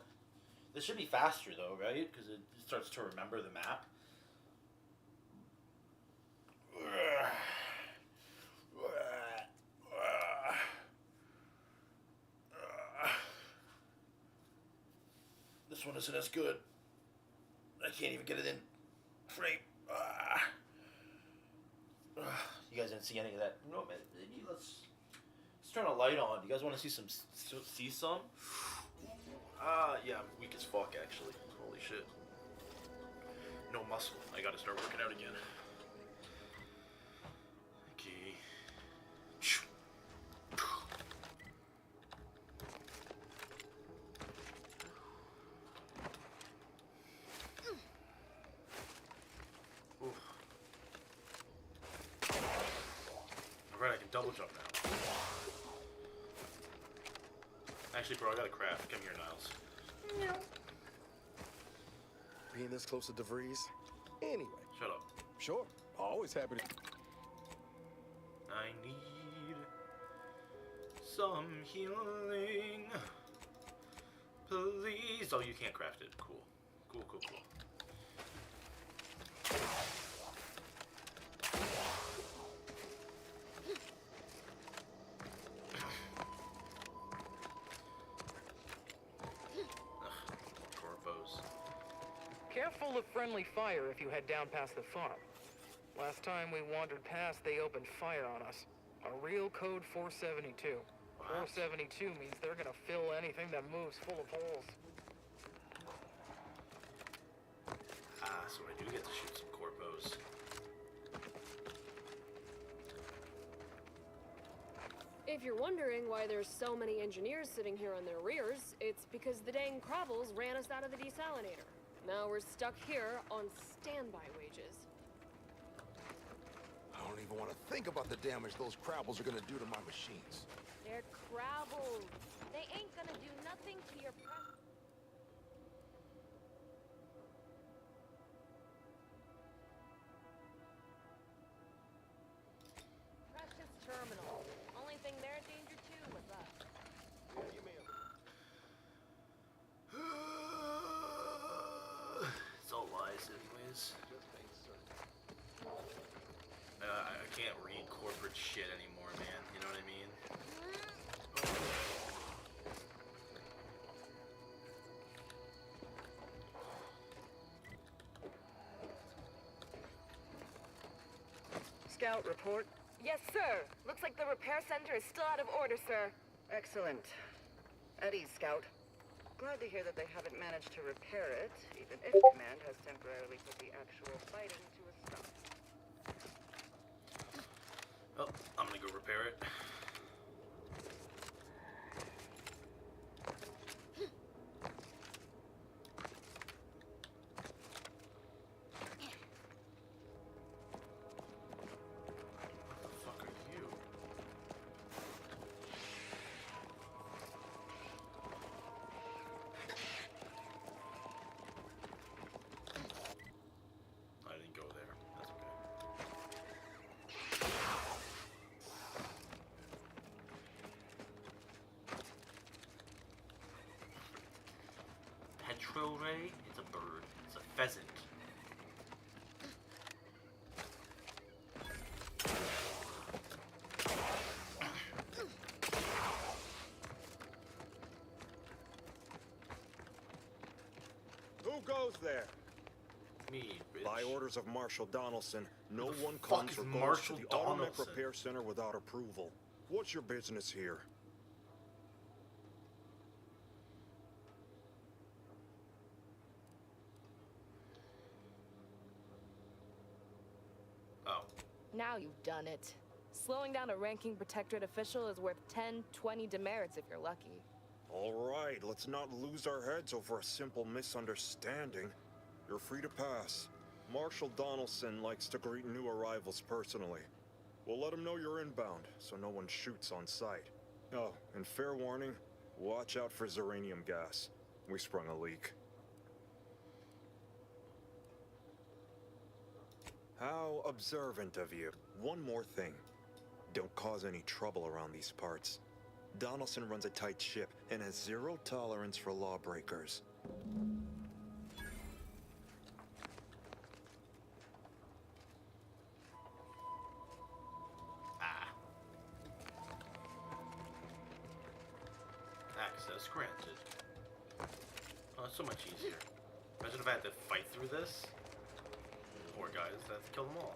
This should be faster though, right? Because it starts to remember the map. This one isn't as good. I can't even get it in frame. You guys didn't see any of that. No, man. Maybe let's turn a light on. You guys want to see some? Yeah, I'm weak as fuck actually. Holy shit. No muscle. I gotta start working out again. Okay. Alright, I can double jump now. Actually, bro, I got a craft. Come here, Niles. Being this close to DeVries? Anyway. Shut up. Sure. Always happy to... I need some healing. Please. Oh, you can't craft it. Cool. Cool. Careful of friendly fire if you head down past the farm. Last time we wandered past, they opened fire on us. A real code 472. 472 means they're gonna fill anything that moves full of holes. So I do get to shoot some corpos. If you're wondering why there's so many engineers sitting here on their rears, it's because the dang Crabbles ran us out of the desalinator. Now we're stuck here on standby wages. I don't even want to think about the damage those Crabbles are gonna do to my machines. They're Crabbles. They ain't gonna do nothing to your precious terminal. Only thing they're in danger too was us. It's all lies, anyways. I can't read corporate shit anymore, man. You know what I mean? Scout, report. Yes, sir. Looks like the repair center is still out of order, sir. Excellent. At ease, Scout. Glad to hear that they haven't managed to repair it, even if Command has temporarily put the actual fighting to a stop. Oh, I'm gonna go repair it. Ray, it's a bird. It's a pheasant. Who goes there? Me, bitch. By orders of Marshal Donaldson, no Who the one fuck comes is or goes Marshal to the Automac Donaldson? Repair Center without approval. What's your business here? Now you've done it. Slowing down a ranking protectorate official is worth 10, 20 demerits if you're lucky. All right, let's not lose our heads over a simple misunderstanding. You're free to pass. Marshal Donaldson likes to greet new arrivals personally. We'll let him know you're inbound, so no one shoots on sight. Oh, and fair warning, watch out for Zeranium gas. We sprung a leak. How observant of you. One more thing. Don't cause any trouble around these parts. Donaldson runs a tight ship and has zero tolerance for lawbreakers. Access granted. Oh, it's so much easier. Imagine if I had to fight through this. Poor guys, I have to kill them all.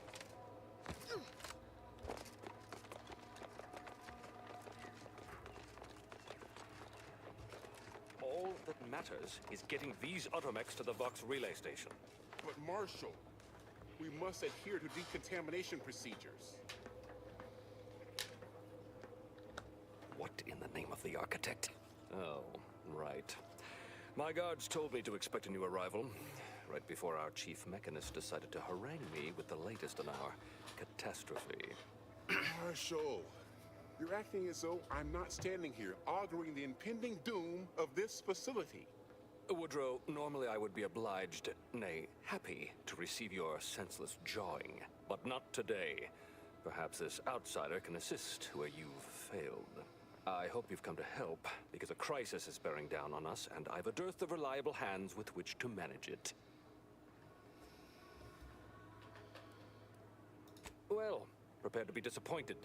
All that matters is getting these Automex to the Vox relay station. But Marshal, we must adhere to decontamination procedures. What in the name of the architect? Oh, right. My guards told me to expect a new arrival, right before our chief mechanist decided to harangue me with the latest in our catastrophe. Marshal, you're acting as though I'm not standing here auguring the impending doom of this facility. Woodrow, normally I would be obliged, nay, happy, to receive your senseless jawing. But not today. Perhaps this outsider can assist where you've failed. I hope you've come to help, because a crisis is bearing down on us, and I've a dearth of reliable hands with which to manage it. Well, prepare to be disappointed.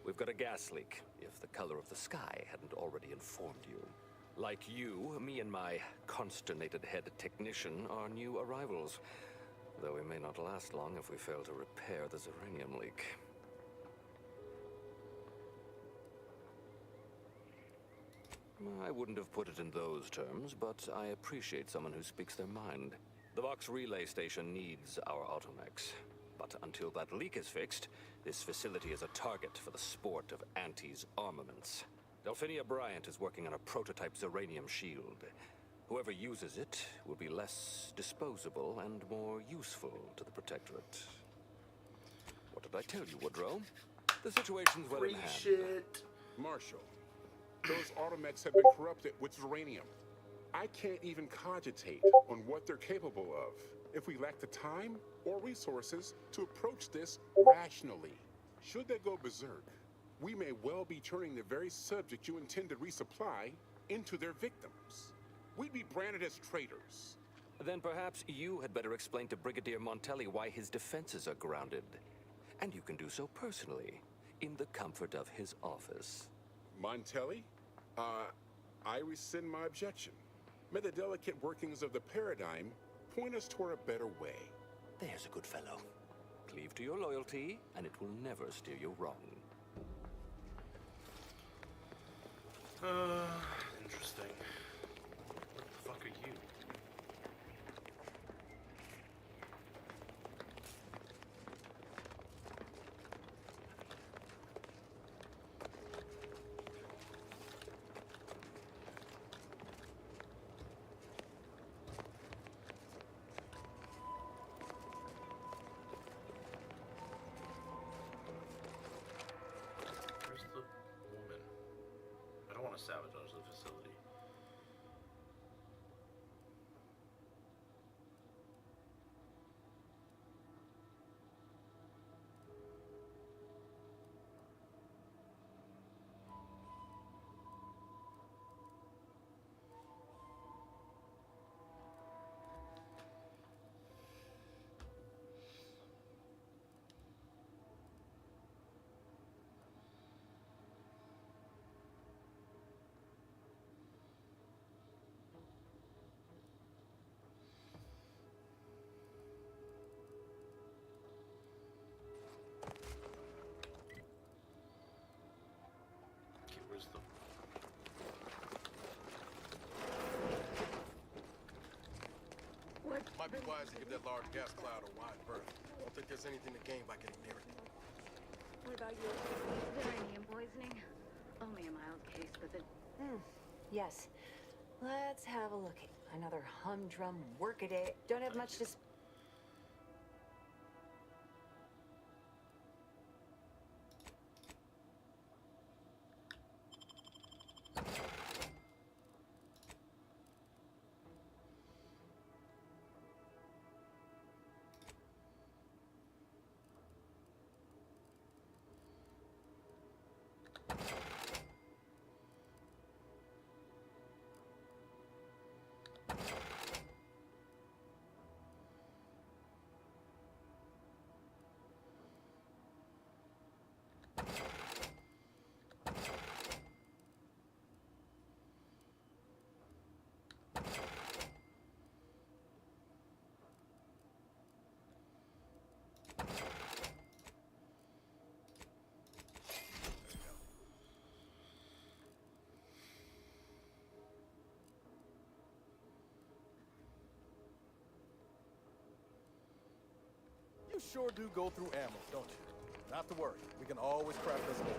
We've got a gas leak, if the color of the sky hadn't already informed you. Like you, me and my consternated head technician are new arrivals, though we may not last long if we fail to repair the Zeranium leak. I wouldn't have put it in those terms, but I appreciate someone who speaks their mind. The Vox relay station needs our Automex. But until that leak is fixed, this facility is a target for the sport of Anti's armaments. Delphinia Bryant is working on a prototype Zeranium shield. Whoever uses it will be less disposable and more useful to the Protectorate. What did I tell you, Woodrow? The situation's well in hand. Shit. Marshal, those Automex have been corrupted with Zeranium. I can't even cogitate on what they're capable of if we lack the time or resources to approach this rationally. Should they go berserk, we may well be turning the very subject you intend to resupply into their victims. We'd be branded as traitors. Then perhaps you had better explain to Brigadier Montelli why his defenses are grounded. And you can do so personally, in the comfort of his office. Montelli? I rescind my objection. May the delicate workings of the paradigm point us toward a better way. There's a good fellow. Cleave to your loyalty, and it will never steer you wrong. Interesting. What the fuck are you? Where's the woman? I don't want to sabotage the facility. Okay, where's the... Might be wise to give that large gas cloud a wide berth. Don't think there's anything to gain by getting near it. What about you? Uranium poisoning? Only a mild case, but the... Yes. Let's have a look. Another humdrum workaday. Don't have much to... You sure do go through ammo, don't you? Not to worry. We can always craft us more.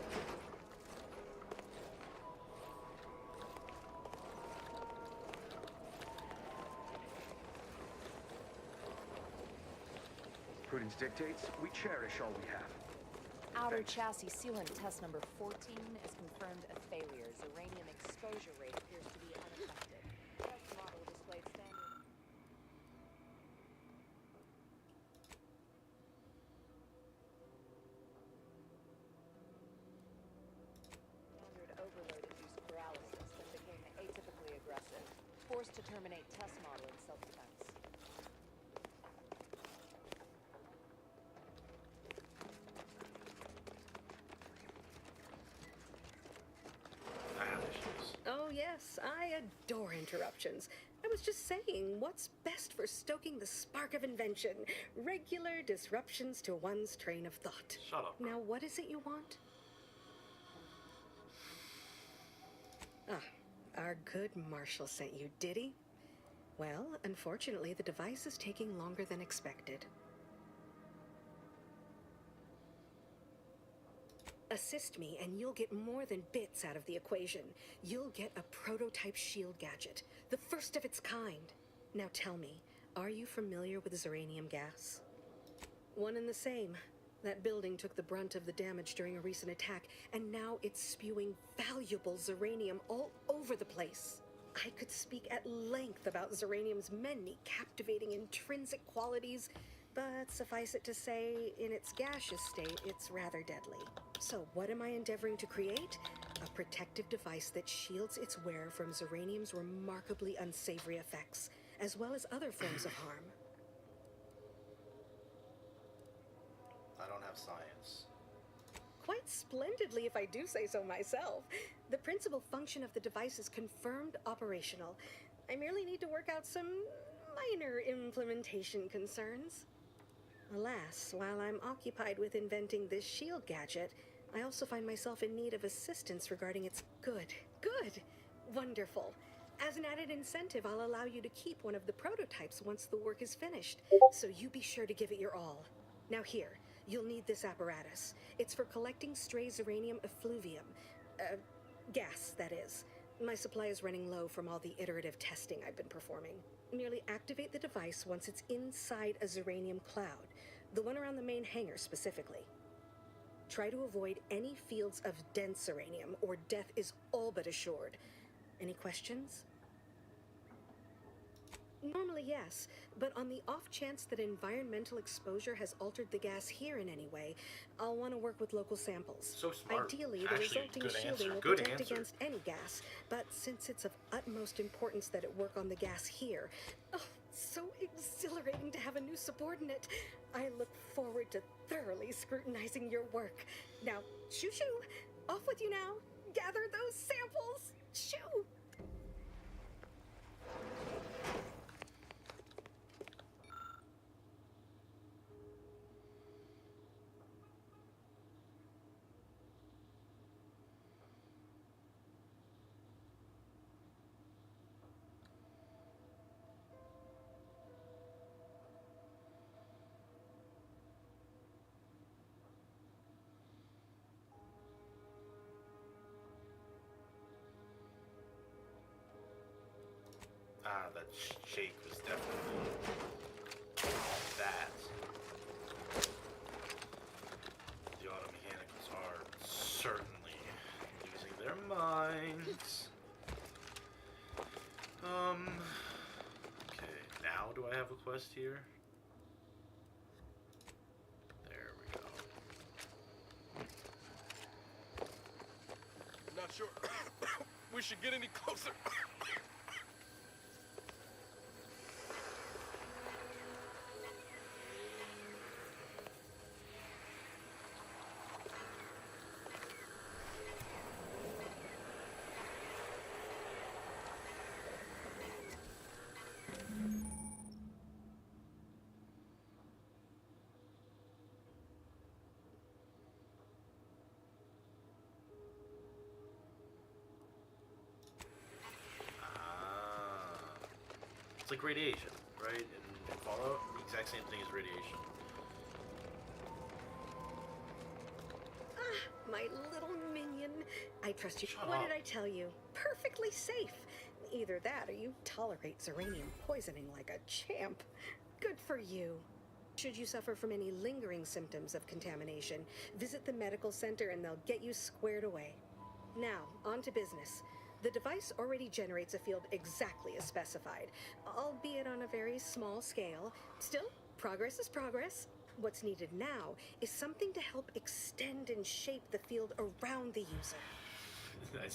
Prudence dictates we cherish all we have. Outer chassis sealant test number 14 is confirmed a failure. Uranium exposure rate appears to be unaffected. Test model displayed standard overload-induced paralysis and became atypically aggressive. Forced to terminate test model in self-defense. Oh, yes, I adore interruptions. I was just saying, what's best for stoking the spark of invention? Regular disruptions to one's train of thought. Shut up. Now, what is it you want? Our good Marshall sent you, did he? Well, unfortunately, the device is taking longer than expected. Assist me, and you'll get more than bits out of the equation. You'll get a prototype shield gadget, the first of its kind. Now tell me, are you familiar with Zeranium gas? One and the same. That building took the brunt of the damage during a recent attack, and now it's spewing valuable Zeranium all over the place. I could speak at length about Zeranium's many captivating intrinsic qualities, but suffice it to say, in its gaseous state, it's rather deadly. So what am I endeavoring to create? A protective device that shields its wearer from Zeranium's remarkably unsavory effects, as well as other forms of harm. I don't have science. Quite splendidly, if I do say so myself. The principal function of the device is confirmed operational. I merely need to work out some minor implementation concerns. Alas, while I'm occupied with inventing this shield gadget, I also find myself in need of assistance regarding its good. Wonderful. As an added incentive, I'll allow you to keep one of the prototypes once the work is finished, so you be sure to give it your all. Now here, you'll need this apparatus. It's for collecting stray uranium effluvium. Gas, that is. My supply is running low from all the iterative testing I've been performing. Merely activate the device once it's inside a uranium cloud, the one around the main hangar specifically. Try to avoid any fields of dense uranium, or death is all but assured. Any questions? Normally, yes, but on the off chance that environmental exposure has altered the gas here in any way, I'll want to work with local samples. So smart. Ideally, the resulting shielding will protect against any gas, but since it's of utmost importance that it work on the gas here, oh, so exhilarating to have a new subordinate. I look forward to thoroughly scrutinizing your work. Now, shoo-shoo! Off with you now! Gather those samples! Shoo! That shake was definitely that. The auto mechanicals are certainly losing their minds. Okay, now do I have a quest here? There we go. Not sure we should get any closer. It's like radiation, right? In Fallout, the exact same thing as radiation. Ah, my little minion. I trust you. Shut What up. did I tell you? Perfectly safe. Either that or you tolerate uranium poisoning like a champ. Good for you. Should you suffer from any lingering symptoms of contamination, visit the medical center and they'll get you squared away. Now, on to business. The device already generates a field exactly as specified, albeit on a very small scale. Still, progress is progress. What's needed now is something to help extend and shape the field around the user. I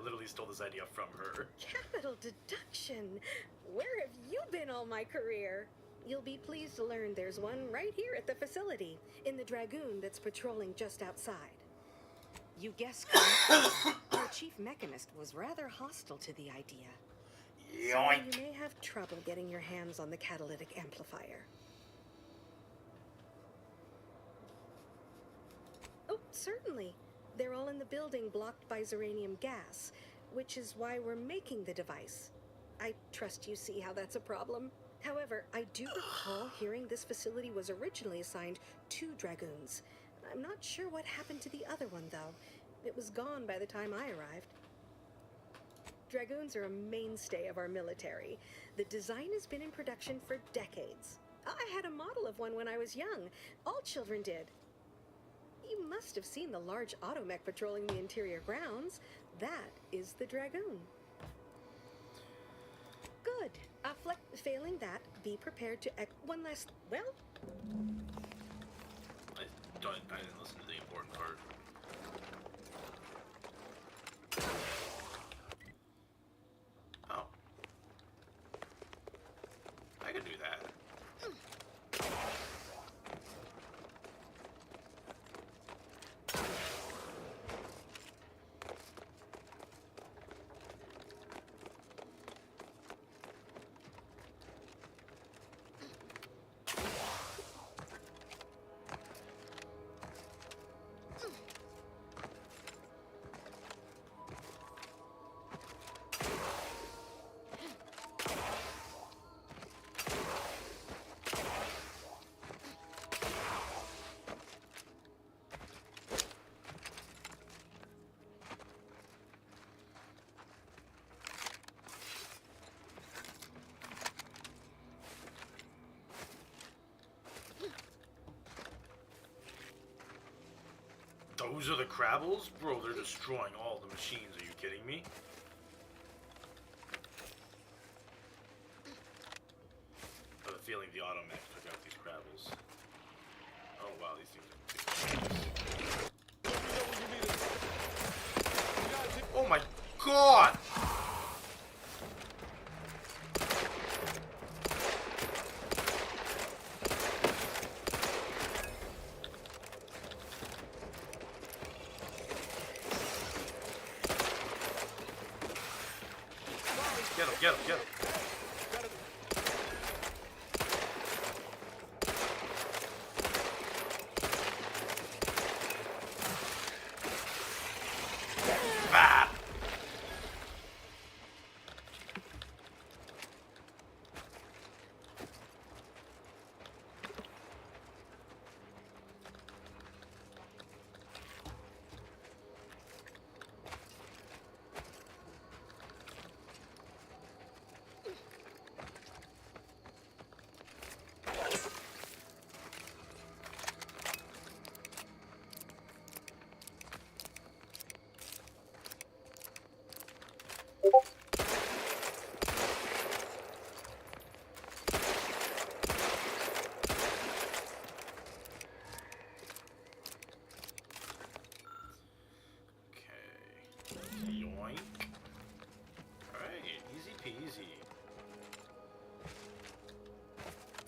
literally stole this idea from her. Capital deduction! Where have you been all my career? You'll be pleased to learn there's one right here at the facility, in the Dragoon that's patrolling just outside. You guessed correctly. Our chief mechanist was rather hostile to the idea. Yoink. So you may have trouble getting your hands on the catalytic amplifier. Oh, certainly. They're all in the building blocked by uranium gas, which is why we're making the device. I trust you see how that's a problem. However, I do recall hearing this facility was originally assigned 2 Dragoons. I'm not sure what happened to the other one, though. It was gone by the time I arrived. Dragoons are a mainstay of our military. The design has been in production for decades. I had a model of one when I was young. All children did. You must have seen the large automech patrolling the interior grounds. That is the Dragoon. Good. Failing that, be prepared to one last... Well... I didn't listen to the important part. Oh. I could do that. Those are the Crabbles? Bro, they're destroying all the machines. Are you kidding me? I have a feeling the automech took out these Crabbles. Oh wow, these things are big. Oh my god! Get him, get him, get him. Ah!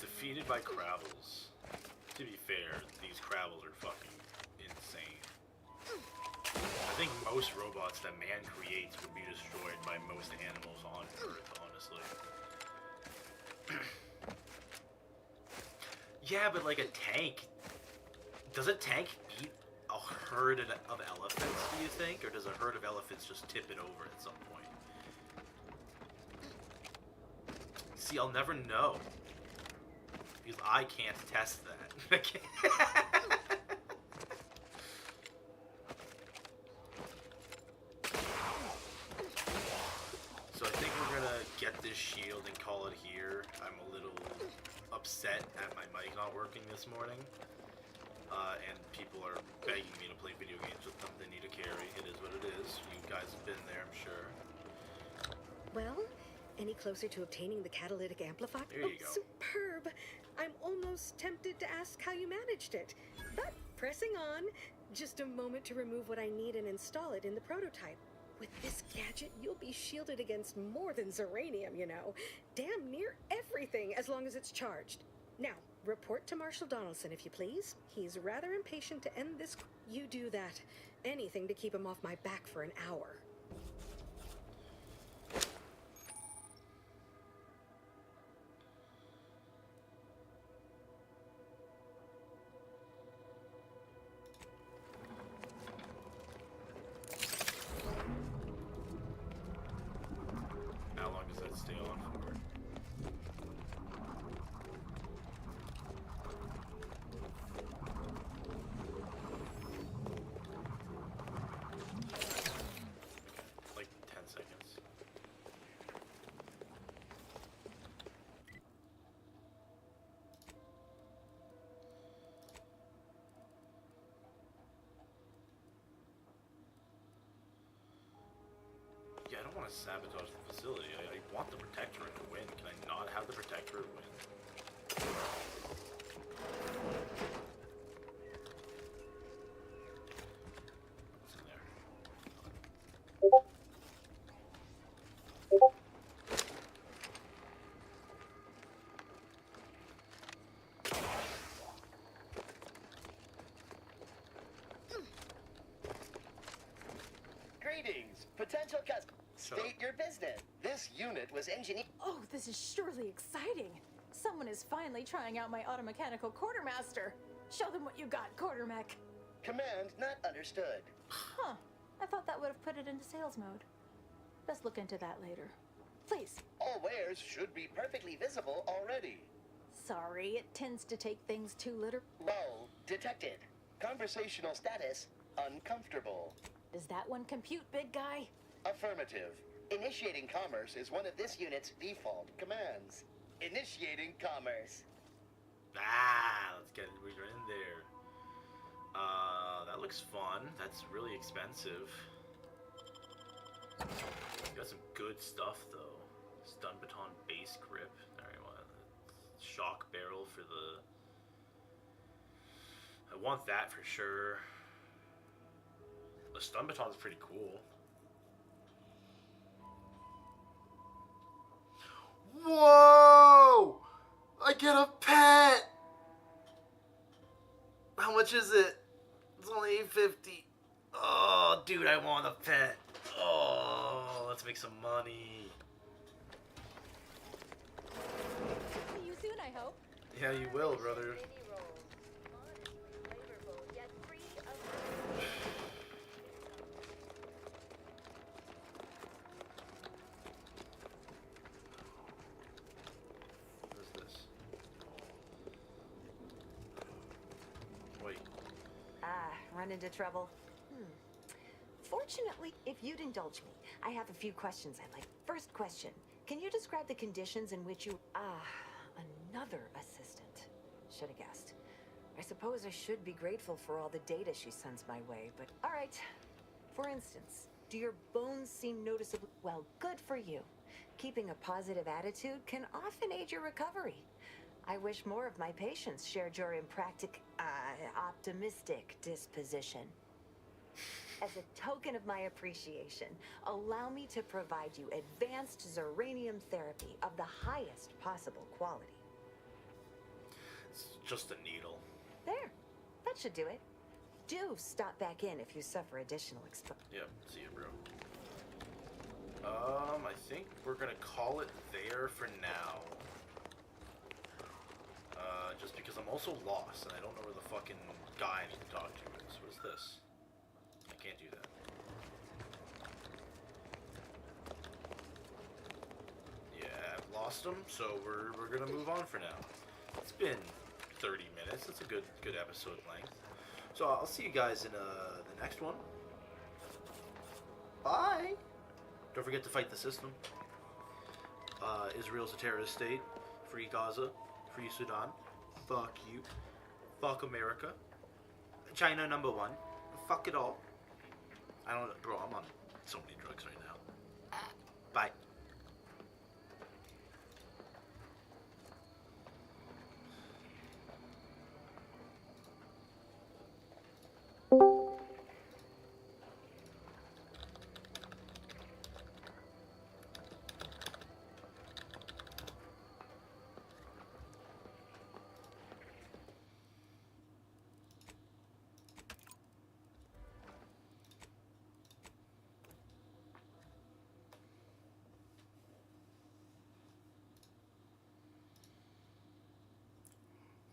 Defeated by Crabbles. To be fair, these Crabbles are fucking insane. I think most robots that man creates would be destroyed by most animals on Earth, honestly. Yeah, but like a tank... Does a tank beat a herd of elephants, do you think? Or does a herd of elephants just tip it over at some point? See, I'll never know. Because I can't test that. So I think we're gonna get this shield and call it here. I'm a little upset at my mic not working this morning. And people are begging me to play video games with them. They need a carry. It is what it is. You guys have been there, I'm sure. Well, any closer to obtaining the catalytic amplifier? There you go. Superb! I'm almost tempted to ask how you managed it. But pressing on, just a moment to remove what I need and install it in the prototype. With this gadget, you'll be shielded against more than Zeranium, you know. Damn near everything, as long as it's charged. Now, report to Marshal Donaldson, if you please. He's rather impatient to end this... You do that. Anything to keep him off my back for an hour. How long does that stay on for? Like 10 seconds. Yeah, I don't want to sabotage the facility. I want the Protectorate to win. Can I not have the Protectorate win? What's in there? Greetings, potential customers. State your business. This unit was engineered. Oh, this is surely exciting. Someone is finally trying out my automechanical quartermaster. Show them what you got, quartermech. Command not understood. Huh. I thought that would have put it into sales mode. Best look into that later. Please. All wares should be perfectly visible already. Sorry, it tends to take things too literal. Lull detected. Conversational status uncomfortable. Does that one compute, big guy? Affirmative. Initiating commerce is one of this unit's default commands. Initiating commerce. Ah, let's get it. We're in there. That That looks fun. That's really expensive. Got some good stuff though. Stun baton base grip. Alright, well, shock barrel for the. I want that for sure. The stun baton's pretty cool. Whoa! I get a pet! How much is it? It's only $8.50. Oh, dude, I want a pet. Oh, let's make some money. See you soon, I hope. Yeah, you will, brother. What is this? Wait. Run into trouble? Fortunately, if you'd indulge me, I have a few questions I'd like. First question, can you describe the conditions in which you... another assistant. Should have guessed. I suppose I should be grateful for all the data she sends my way, but... Alright. For instance, do your bones seem noticeably... Well, good for you. Keeping a positive attitude can often aid your recovery. I wish more of my patients shared your optimistic disposition. As a token of my appreciation, allow me to provide you advanced Zeranium therapy of the highest possible quality. It's just a needle. There. That should do it. Do stop back in if you suffer additional exposure. Yep, see you, bro. I think we're gonna call it there for now. Just because I'm also lost and I don't know where the fucking guy I need to talk to is. What is this? I can't do that. Yeah, I've lost him, so we're gonna move on for now. It's been 30 minutes. That's a good episode length. So I'll see you guys in the next one. Bye. Don't forget to fight the system. Israel's a terrorist state. Free Gaza. Free Sudan. Fuck you. Fuck America. China #1. Fuck it all. I don't know, bro, I'm on so many drugs right now. Bye.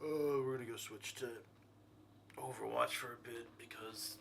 We're gonna go switch to Overwatch for a bit because